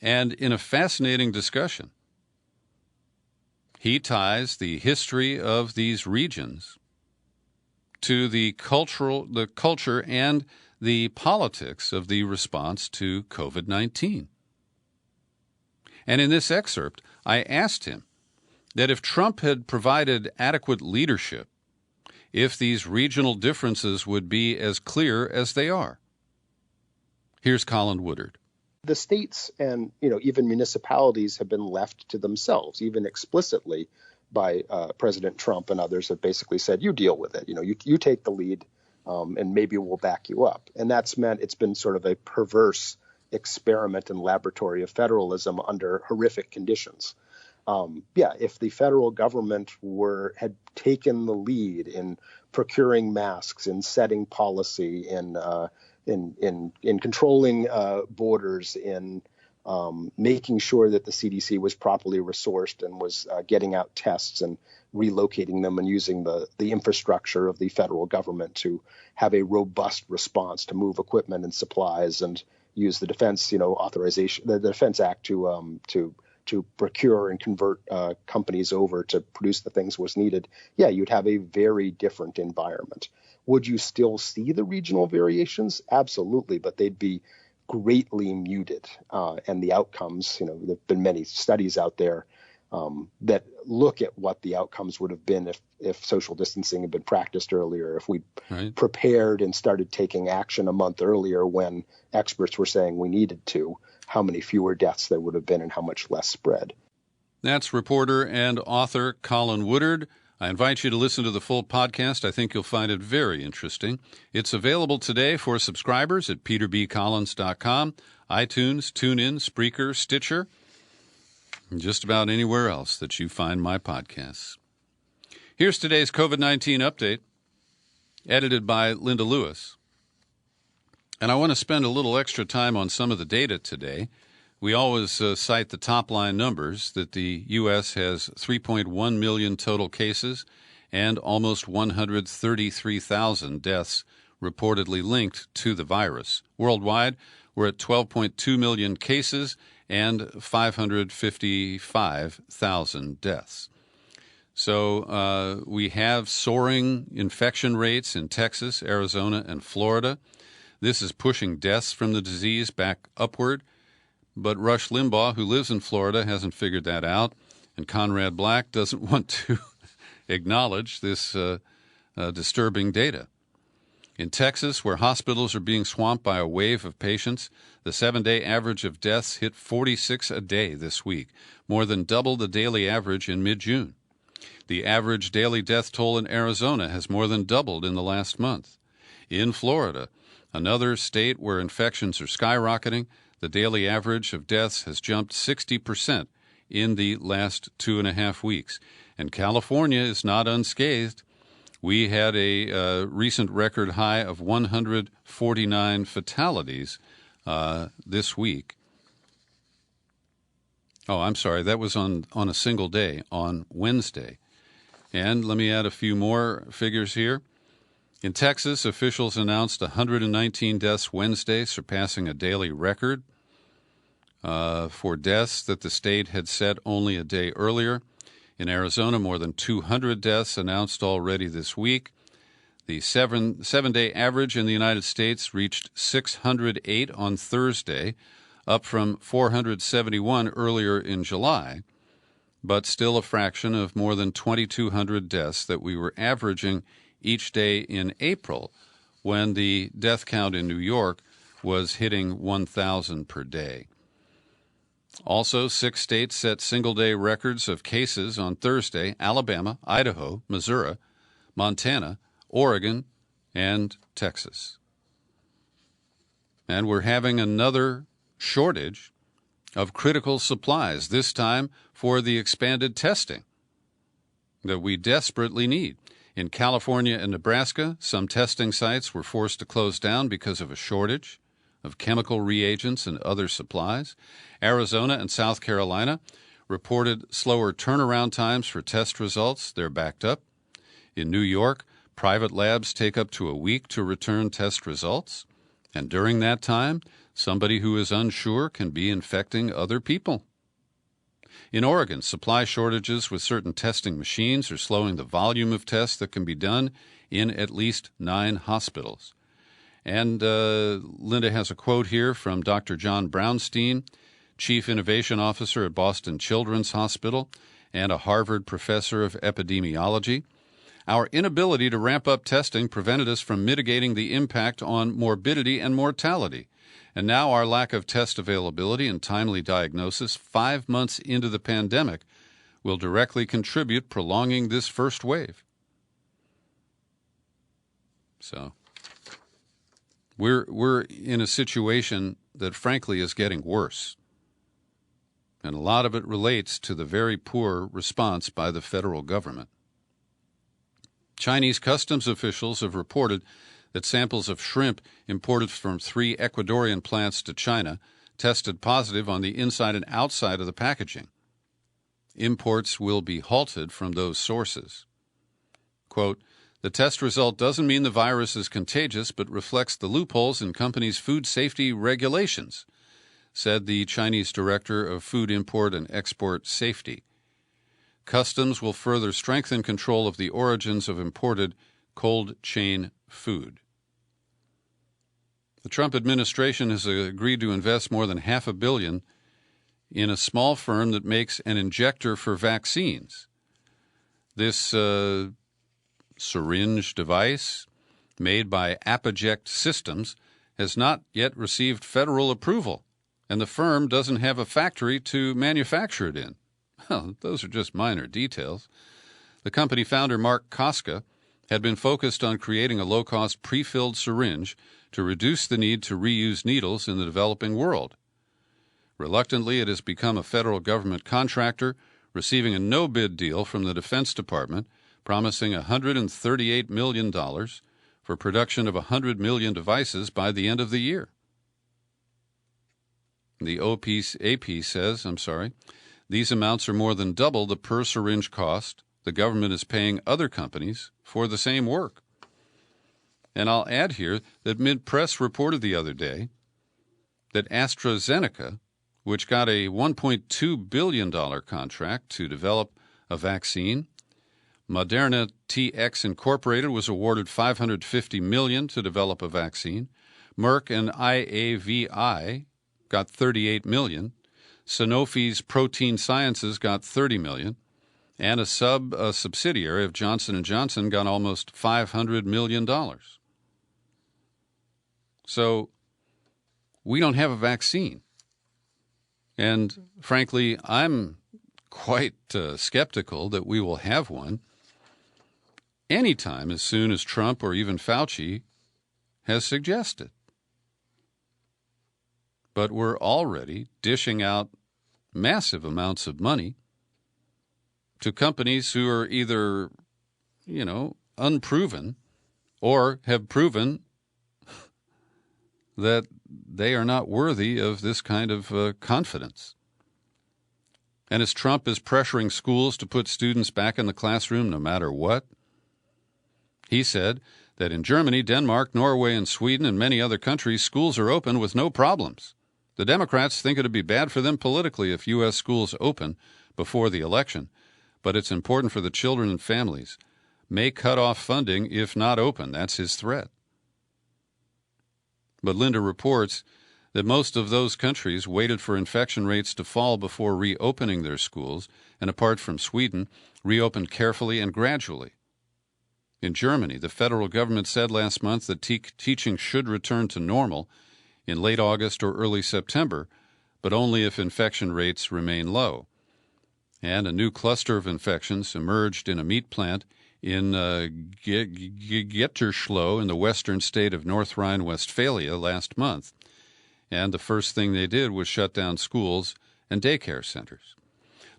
And in a fascinating discussion, he ties the history of these regions to the culture and the politics of the response to COVID-19. And in this excerpt, I asked him that if Trump had provided adequate leadership, if these regional differences would be as clear as they are. Here's Colin Woodard. The states and even municipalities have been left to themselves, even explicitly by President Trump and others have basically said, you deal with it. You take the lead and maybe we'll back you up. And that's meant it's been sort of a perverse experiment and laboratory of federalism under horrific conditions. If the federal government had taken the lead in procuring masks, in setting policy, in controlling borders, in making sure that the CDC was properly resourced and was getting out tests and relocating them and using the infrastructure of the federal government to have a robust response to move equipment and supplies and use the defense authorization, the Defense Act to procure and convert companies over to produce the things was needed. Yeah, you'd have a very different environment. Would you still see the regional variations? Absolutely, but they'd be greatly muted. And the outcomes, there have been many studies out there that look at what the outcomes would have been if social distancing had been practiced earlier, if we prepared and started taking action a month earlier when experts were saying we needed to, how many fewer deaths there would have been and how much less spread. That's reporter and author Colin Woodard. I invite you to listen to the full podcast. I think you'll find it very interesting. It's available today for subscribers at peterbcollins.com, iTunes, TuneIn, Spreaker, Stitcher, and just about anywhere else that you find my podcasts. Here's today's COVID-19 update, edited by Linda Lewis. And I want to spend a little extra time on some of the data today. We always cite the top-line numbers that the U.S. has 3.1 million total cases and almost 133,000 deaths reportedly linked to the virus. Worldwide, we're at 12.2 million cases and 555,000 deaths. So we have soaring infection rates in Texas, Arizona, and Florida. This is pushing deaths from the disease back upward. But Rush Limbaugh, who lives in Florida, hasn't figured that out, and Conrad Black doesn't want to acknowledge this disturbing data. In Texas, where hospitals are being swamped by a wave of patients, the 7-day average of deaths hit 46 a day this week, more than double the daily average in mid-June. The average daily death toll in Arizona has more than doubled in the last month. In Florida, another state where infections are skyrocketing, the daily average of deaths has jumped 60% in the last 2.5 weeks. And California is not unscathed. We had a recent record high of 149 fatalities this week. Oh, I'm sorry, that was on a single day, on Wednesday. And let me add a few more figures here. In Texas, officials announced 119 deaths Wednesday, surpassing a daily record for deaths that the state had set only a day earlier. In Arizona, more than 200 deaths announced already this week. The seven-day average in the United States reached 608 on Thursday, up from 471 earlier in July, but still a fraction of more than 2,200 deaths that we were averaging each day in April, when the death count in New York was hitting 1,000 per day. Also, 6 states set single-day records of cases on Thursday: Alabama, Idaho, Missouri, Montana, Oregon, and Texas. And we're having another shortage of critical supplies, this time for the expanded testing that we desperately need. In California and Nebraska, some testing sites were forced to close down because of a shortage of chemical reagents and other supplies. Arizona and South Carolina reported slower turnaround times for test results. They're backed up. In New York, private labs take up to a week to return test results. And during that time, somebody who is unsure can be infecting other people. In Oregon, supply shortages with certain testing machines are slowing the volume of tests that can be done in at least 9 hospitals. And Linda has a quote here from Dr. John Brownstein, Chief Innovation Officer at Boston Children's Hospital and a Harvard professor of epidemiology. Our inability to ramp up testing prevented us from mitigating the impact on morbidity and mortality. And now our lack of test availability and timely diagnosis 5 months into the pandemic will directly contribute prolonging this first wave. So we're in a situation that frankly is getting worse. And a lot of it relates to the very poor response by the federal government. Chinese customs officials have reported that samples of shrimp imported from 3 Ecuadorian plants to China tested positive on the inside and outside of the packaging. Imports will be halted from those sources. Quote, the test result doesn't mean the virus is contagious, but reflects the loopholes in companies' food safety regulations, said the Chinese Director of Food Import and Export Safety. Customs will further strengthen control of the origins of imported cold chain food. The Trump administration has agreed to invest more than $500 million in a small firm that makes an injector for vaccines. This syringe device, made by Apoject Systems, has not yet received federal approval, and the firm doesn't have a factory to manufacture it in. Well, those are just minor details. The company founder, Mark Koska, had been focused on creating a low-cost pre-filled syringe to reduce the need to reuse needles in the developing world. Reluctantly, it has become a federal government contractor, receiving a no-bid deal from the Defense Department, promising $138 million for production of 100 million devices by the end of the year. The AP says, these amounts are more than double the per-syringe cost the government is paying other companies for the same work. And I'll add here that Mid-Press reported the other day that AstraZeneca, which got a $1.2 billion contract to develop a vaccine, Moderna TX Incorporated was awarded $550 million to develop a vaccine, Merck and IAVI got $38 million, Sanofi's Protein Sciences got $30 million, and a subsidiary of Johnson & Johnson got almost $500 million. So we don't have a vaccine. And frankly, I'm quite skeptical that we will have one anytime as soon as Trump or even Fauci has suggested. But we're already dishing out massive amounts of money to companies who are either, unproven or have proven that they are not worthy of this kind of confidence. And as Trump is pressuring schools to put students back in the classroom no matter what, he said that in Germany, Denmark, Norway, and Sweden, and many other countries, schools are open with no problems. The Democrats think it would be bad for them politically if U.S. schools open before the election, but it's important for the children and families. May cut off funding if not open. That's his threat. But Linda reports that most of those countries waited for infection rates to fall before reopening their schools, and apart from Sweden, reopened carefully and gradually. In Germany, the federal government said last month that teaching should return to normal in late August or early September, but only if infection rates remain low. And a new cluster of infections emerged in a meat plant in Getterschlow in the western state of North Rhine-Westphalia last month. And the first thing they did was shut down schools and daycare centers.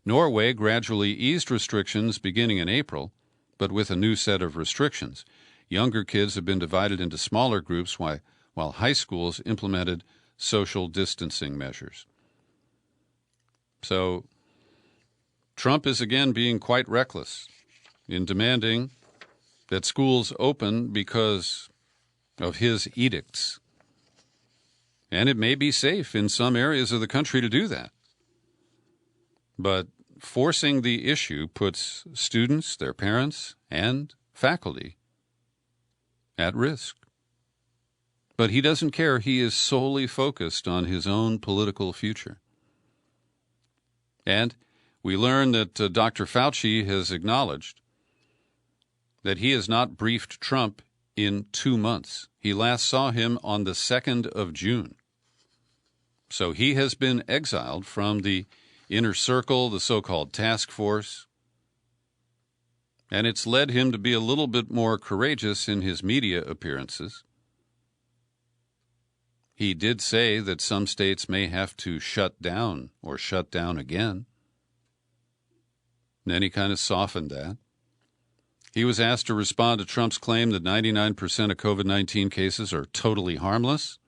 Norway gradually eased restrictions beginning in April, but with a new set of restrictions. Younger kids have been divided into smaller groups while high schools implemented social distancing measures. So Trump is again being quite reckless in demanding that schools open because of his edicts. And it may be safe in some areas of the country to do that. But forcing the issue puts students, their parents, and faculty at risk. But he doesn't care. He is solely focused on his own political future. And we learn that Dr. Fauci has acknowledged that he has not briefed Trump in 2 months. He last saw him on the 2nd of June. So he has been exiled from the inner circle, the so-called task force, and it's led him to be a little bit more courageous in his media appearances. He did say that some states may have to shut down or shut down again. And then he kind of softened that. He was asked to respond to Trump's claim that 99% of COVID-19 cases are totally harmless.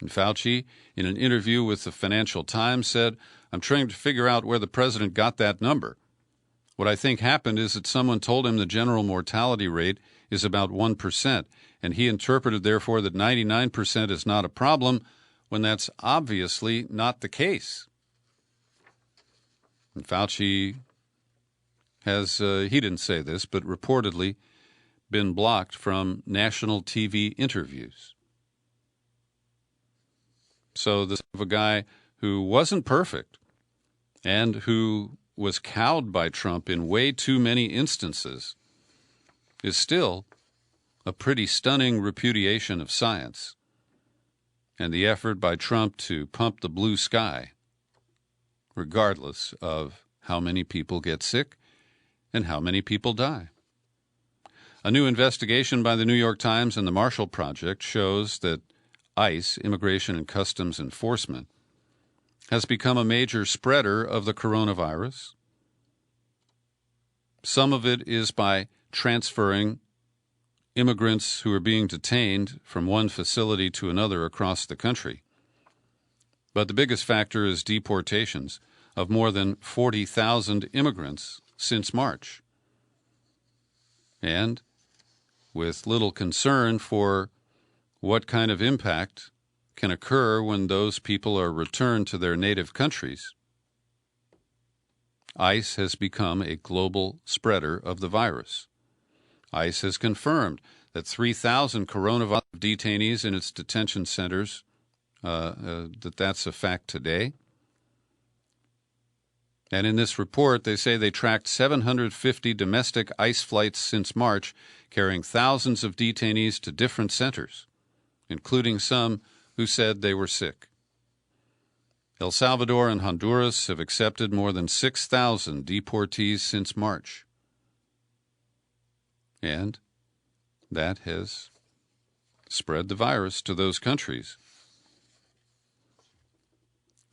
And Fauci, in an interview with the Financial Times, said, "I'm trying to figure out where the president got that number. What I think happened is that someone told him the general mortality rate is about 1%, and he interpreted, therefore, that 99% is not a problem when that's obviously not the case." And Fauci has, he didn't say this, but reportedly been blocked from national TV interviews. So this of a guy who wasn't perfect and who was cowed by Trump in way too many instances is still a pretty stunning repudiation of science and the effort by Trump to pump the blue sky, regardless of how many people get sick and how many people die. A new investigation by the New York Times and the Marshall Project shows that ICE, Immigration and Customs Enforcement, has become a major spreader of the coronavirus. Some of it is by transferring immigrants who are being detained from one facility to another across the country. But the biggest factor is deportations of more than 40,000 immigrants since March. And with little concern for what kind of impact can occur when those people are returned to their native countries, ICE has become a global spreader of the virus. ICE has confirmed that 3,000 coronavirus detainees in its detention centers, that's a fact today. And in this report, they say they tracked 750 domestic ICE flights since March, carrying thousands of detainees to different centers. including some who said they were sick. El Salvador and Honduras have accepted more than 6,000 deportees since March. And that has spread the virus to those countries.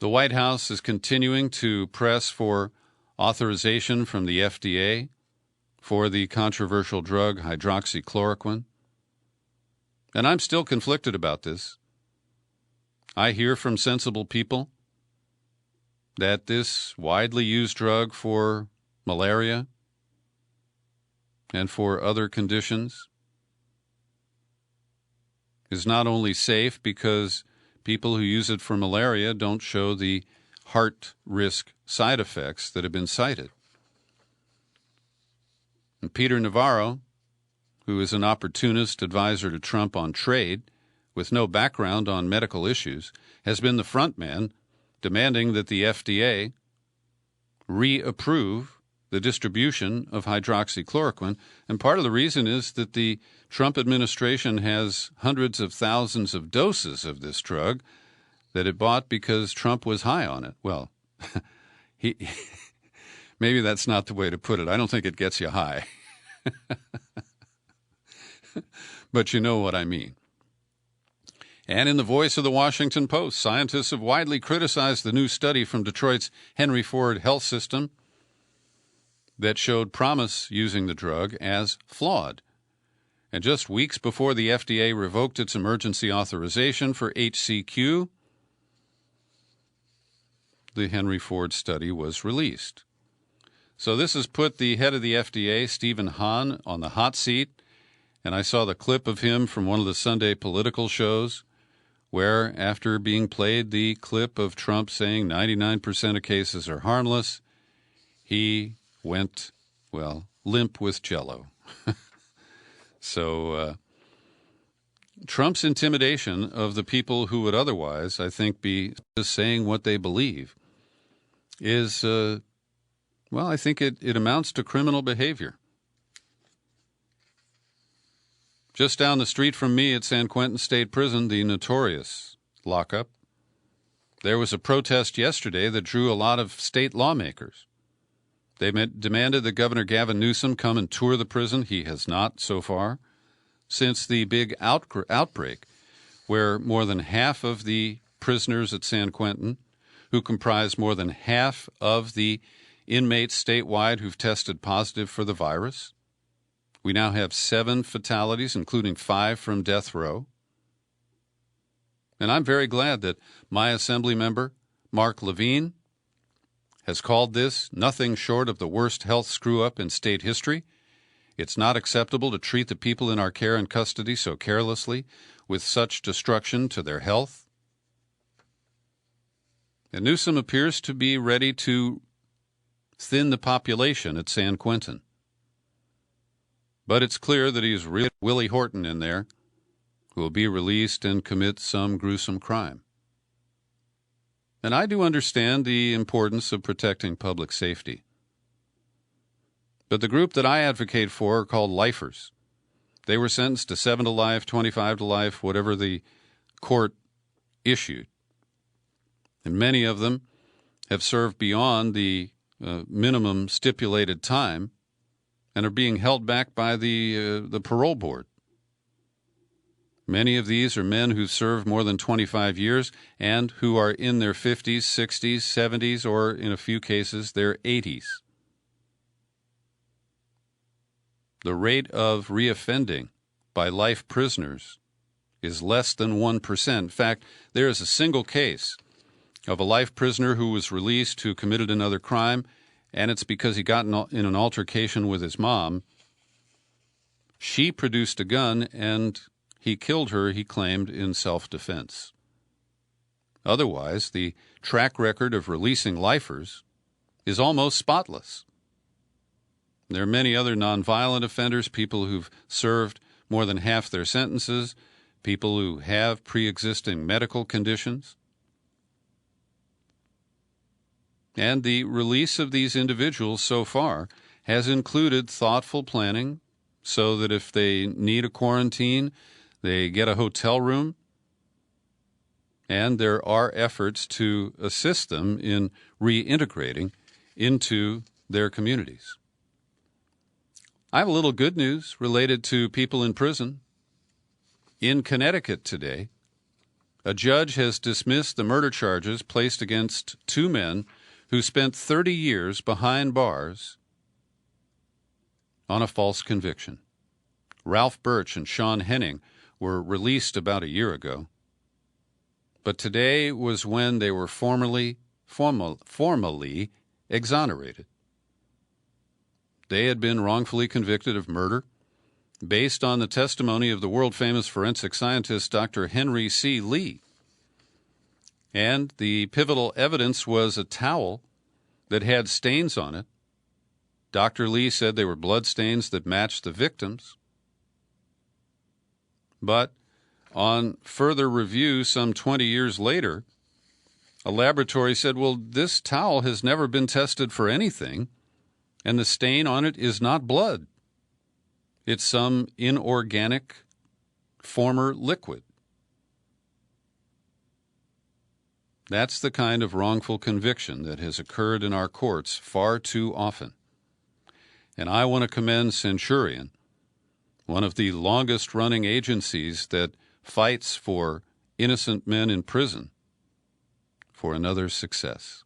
The White House is continuing to press for authorization from the FDA for the controversial drug hydroxychloroquine. And I'm still conflicted about this. I hear from sensible people that this widely used drug for malaria and for other conditions is not only safe because people who use it for malaria don't show the heart risk side effects that have been cited. And Peter Navarro, who is an opportunist advisor to Trump on trade with no background on medical issues, has been the front man demanding that the FDA reapprove the distribution of hydroxychloroquine. And part of the reason is that the Trump administration has hundreds of thousands of doses of this drug that it bought because Trump was high on it. Well, maybe that's not the way to put it. I don't think it gets you high. But you know what I mean. And in the voice of the Washington Post, scientists have widely criticized the new study from Detroit's Henry Ford Health System that showed promise using the drug as flawed. And just weeks before the FDA revoked its emergency authorization for HCQ, the Henry Ford study was released. So this has put the head of the FDA, Stephen Hahn, on the hot seat. And I saw the clip of him from one of the Sunday political shows where, after being played the clip of Trump saying 99% of cases are harmless, he went, well, limp with Jell-O. So Trump's intimidation of the people who would otherwise, I think, be just saying what they believe is, well, I think it amounts to criminal behavior. Just down the street from me at San Quentin State Prison, the notorious lockup, there was a protest yesterday that drew a lot of state lawmakers. They demanded that Governor Gavin Newsom come and tour the prison. He has not so far. Since the big outbreak, where more than half of the prisoners at San Quentin, who comprise more than half of the inmates statewide who've tested positive for the virus. We now have 7 fatalities, including 5 from death row. And I'm very glad that my Assembly member, Mark Levine, has called this nothing short of the worst health screw-up in state history. It's not acceptable to treat the people in our care and custody so carelessly, with such destruction to their health. And Newsom appears to be ready to thin the population at San Quentin. But it's clear that he's really Willie Horton in there, who will be released and commit some gruesome crime. And I do understand the importance of protecting public safety. But the group that I advocate for are called lifers. They were sentenced to 7 to life, 25 to life, whatever the court issued. And many of them have served beyond the minimum stipulated time and are being held back by the parole board. Many of these are men who served more than 25 years and who are in their 50s, 60s, 70s, or in a few cases, their 80s. The rate of reoffending by life prisoners is less than 1%. In fact, there is a single case of a life prisoner who was released who committed another crime, and it's because he got in an altercation with his mom. She produced a gun, and he killed her, he claimed, in self-defense. Otherwise, the track record of releasing lifers is almost spotless. There are many other nonviolent offenders, people who've served more than half their sentences, people who have pre-existing medical conditions. And the release of these individuals so far has included thoughtful planning so that if they need a quarantine, they get a hotel room and there are efforts to assist them in reintegrating into their communities. I have a little good news related to people in prison. In Connecticut today, a judge has dismissed the murder charges placed against two men who spent 30 years behind bars on a false conviction. Ralph Birch and Sean Henning were released about a year ago, but today was when they were formally exonerated. They had been wrongfully convicted of murder based on the testimony of the world-famous forensic scientist Dr. Henry C. Lee. And the pivotal evidence was a towel that had stains on it. Dr. Lee said they were blood stains that matched the victims. But on further review some 20 years later, a laboratory said, well, this towel has never been tested for anything, and the stain on it is not blood. It's some inorganic former liquid. That's the kind of wrongful conviction that has occurred in our courts far too often. And I want to commend Centurion, one of the longest-running agencies that fights for innocent men in prison, for another success.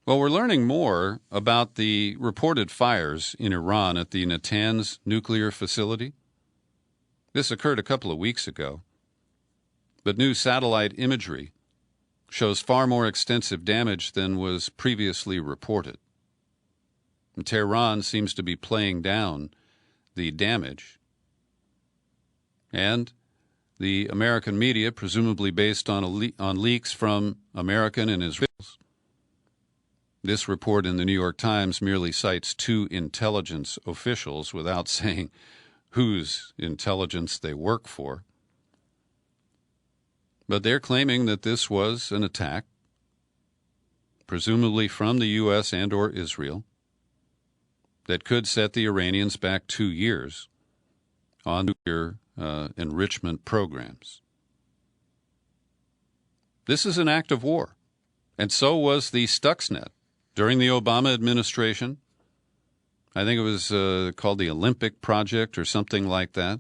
Well, we're learning more about the reported fires in Iran at the Natanz nuclear facility. This occurred a couple of weeks ago, but new satellite imagery shows far more extensive damage than was previously reported. And Tehran seems to be playing down the damage, and the American media, presumably based on leaks from American and Israeli. This report in the New York Times merely cites two intelligence officials without saying whose intelligence they work for. But they're claiming that this was an attack, presumably from the U.S. and or Israel, that could set the Iranians back 2 years on nuclear enrichment programs. This is an act of war, and so was the Stuxnet. During the Obama administration, I think it was called the Olympic Project or something like that.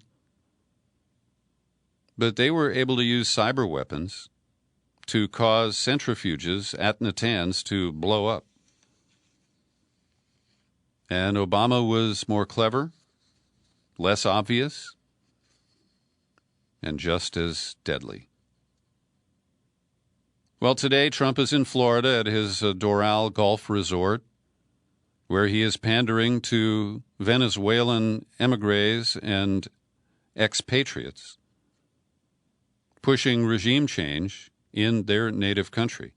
But they were able to use cyber weapons to cause centrifuges at Natanz to blow up. And Obama was more clever, less obvious, and just as deadly. Well, today Trump is in Florida at his Doral Golf Resort, where he is pandering to Venezuelan emigres and expatriates, pushing regime change in their native country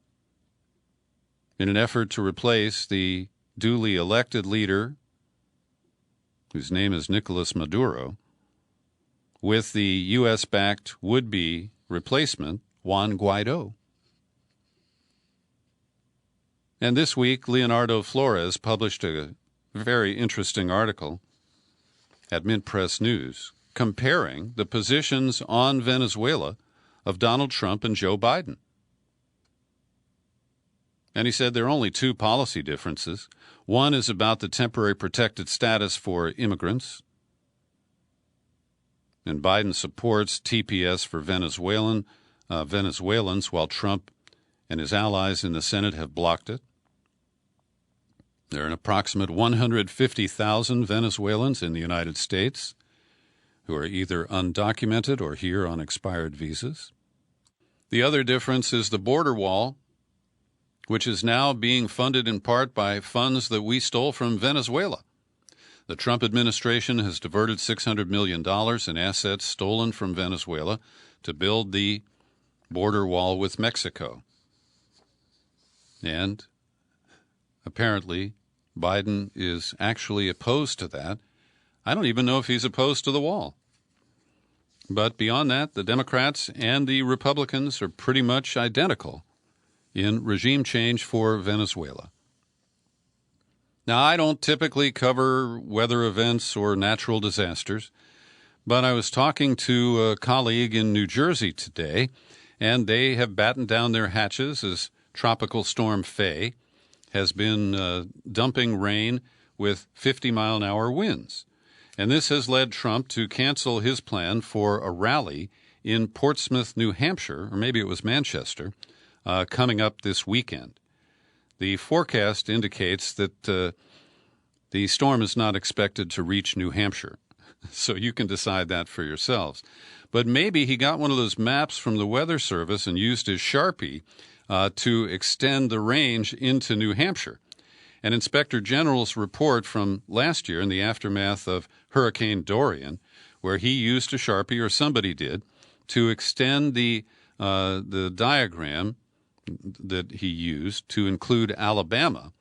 in an effort to replace the duly elected leader, whose name is Nicolas Maduro, with the U.S.-backed would-be replacement, Juan Guaido. And this week, Leonardo Flores published a very interesting article at Mint Press News comparing the positions on Venezuela of Donald Trump and Joe Biden. And he said there are only two policy differences. One is about the temporary protected status for immigrants, and Biden supports TPS for Venezuelans, while Trump and his allies in the Senate have blocked it. There are an approximate 150,000 Venezuelans in the United States who are either undocumented or here on expired visas. The other difference is the border wall, which is now being funded in part by funds that we stole from Venezuela. The Trump administration has diverted $600 million in assets stolen from Venezuela to build the border wall with Mexico. And apparently, Biden is actually opposed to that. I don't even know if he's opposed to the wall. But beyond that, the Democrats and the Republicans are pretty much identical in regime change for Venezuela. Now, I don't typically cover weather events or natural disasters, But I was talking to a colleague in New Jersey today, and they have battened down their hatches as Tropical Storm Faye has been dumping rain with 50-mile-an-hour winds. And this has led Trump to cancel his plan for a rally in Portsmouth, New Hampshire, or maybe it was Manchester, coming up this weekend. The forecast indicates that the storm is not expected to reach New Hampshire, so you can decide that for yourselves. But maybe he got one of those maps from the Weather Service and used his Sharpie to extend the range into New Hampshire. An Inspector General's report from last year in the aftermath of Hurricane Dorian, where he used a Sharpie, or somebody did, to extend the diagram that he used to include Alabama,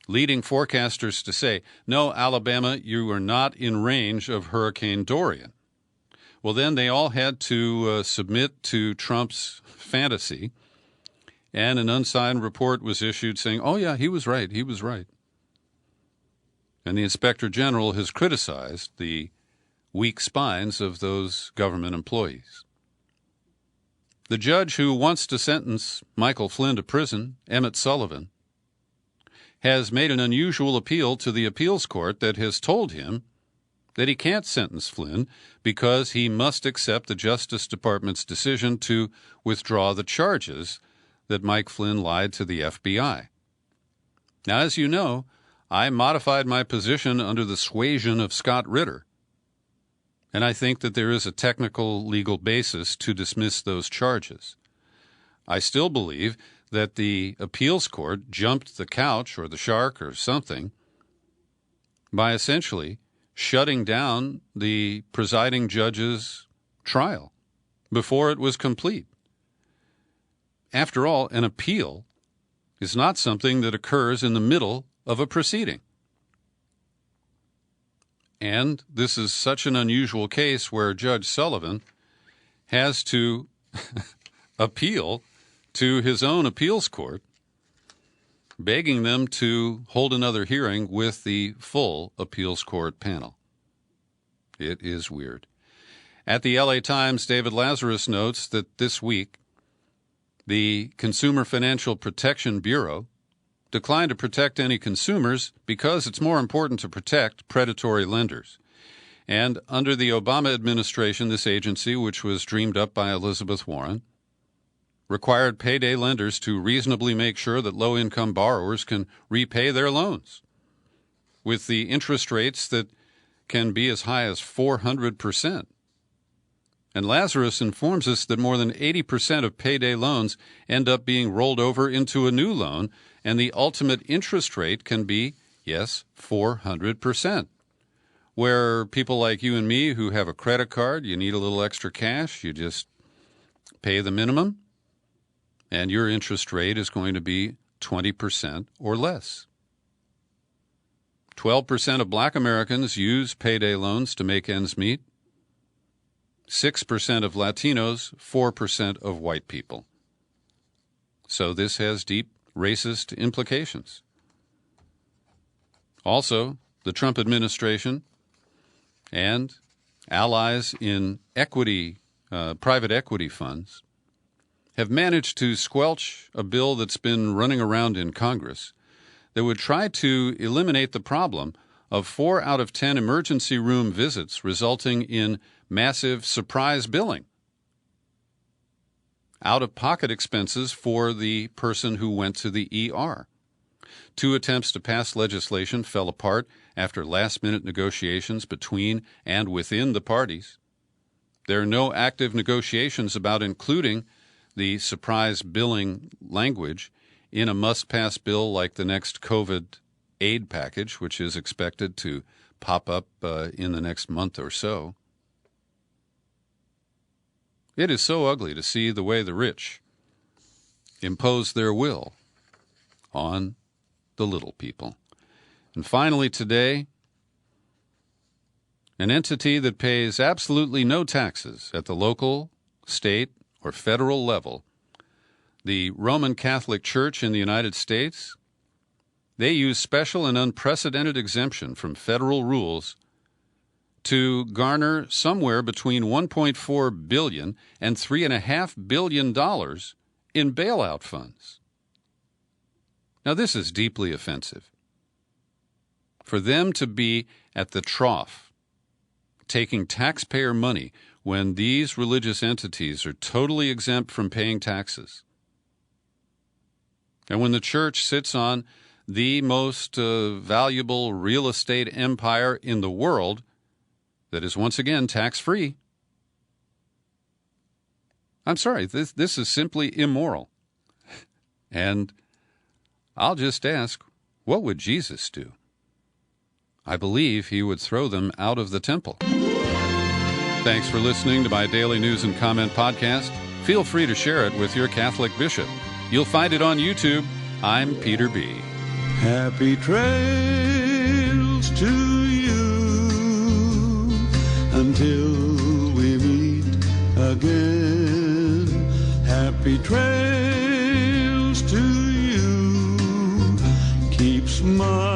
leading forecasters to say, no, Alabama, you are not in range of Hurricane Dorian. Well, then they all had to submit to Trump's fantasy, and an unsigned report was issued saying, oh, yeah, he was right, he was right. And the Inspector General has criticized the weak spines of those government employees. The judge who wants to sentence Michael Flynn to prison, Emmett Sullivan, has made an unusual appeal to the appeals court that has told him that he can't sentence Flynn because he must accept the Justice Department's decision to withdraw the charges that Mike Flynn lied to the FBI. Now, as you know, I modified my position under the suasion of Scott Ritter, and I think that there is a technical legal basis to dismiss those charges. I still believe that the appeals court jumped the couch or the shark or something by essentially shutting down the presiding judge's trial before it was complete. After all, an appeal is not something that occurs in the middle of a proceeding. And this is such an unusual case where Judge Sullivan has to appeal to his own appeals court, begging them to hold another hearing with the full appeals court panel. It is weird. At the LA Times, David Lazarus notes that this week, the Consumer Financial Protection Bureau declined to protect any consumers because it's more important to protect predatory lenders. And under the Obama administration, this agency, which was dreamed up by Elizabeth Warren, required payday lenders to reasonably make sure that low-income borrowers can repay their loans, with the interest rates that can be as high as 400%. And Lazarus informs us that more than 80% of payday loans end up being rolled over into a new loan, and the ultimate interest rate can be, yes, 400%. Where people like you and me who have a credit card, you need a little extra cash, you just pay the minimum, and your interest rate is going to be 20% or less. 12% of black Americans use payday loans to make ends meet. 6% of Latinos, 4% of white people. So this has deep racist implications. Also, the Trump administration and allies in equity, private equity funds have managed to squelch a bill that's been running around in Congress that would try to eliminate the problem of 4 out of 10 emergency room visits resulting in massive surprise billing, out-of-pocket expenses for the person who went to the ER. 2 attempts to pass legislation fell apart after last-minute negotiations between and within the parties. There are no active negotiations about including the surprise billing language in a must-pass bill like the next COVID aid package, which is expected to pop up in the next month or so. It is so ugly to see the way the rich impose their will on the little people. And finally today, an entity that pays absolutely no taxes at the local, state, or federal level, the Roman Catholic Church in the United States, they use special and unprecedented exemption from federal rules to garner somewhere between $1.4 billion and $3.5 billion in bailout funds. Now, this is deeply offensive. For them to be at the trough, taking taxpayer money when these religious entities are totally exempt from paying taxes, and when the church sits on the most valuable real estate empire in the world that is once again tax-free, I'm sorry, this is simply immoral. And I'll just ask, what would Jesus do? I believe he would throw them out of the temple. Thanks for listening to my daily news and comment podcast. Feel free to share it with your Catholic bishop. You'll find it on YouTube. I'm Peter B. Happy trails to you until we meet again. Happy trails to you. Keep smiling.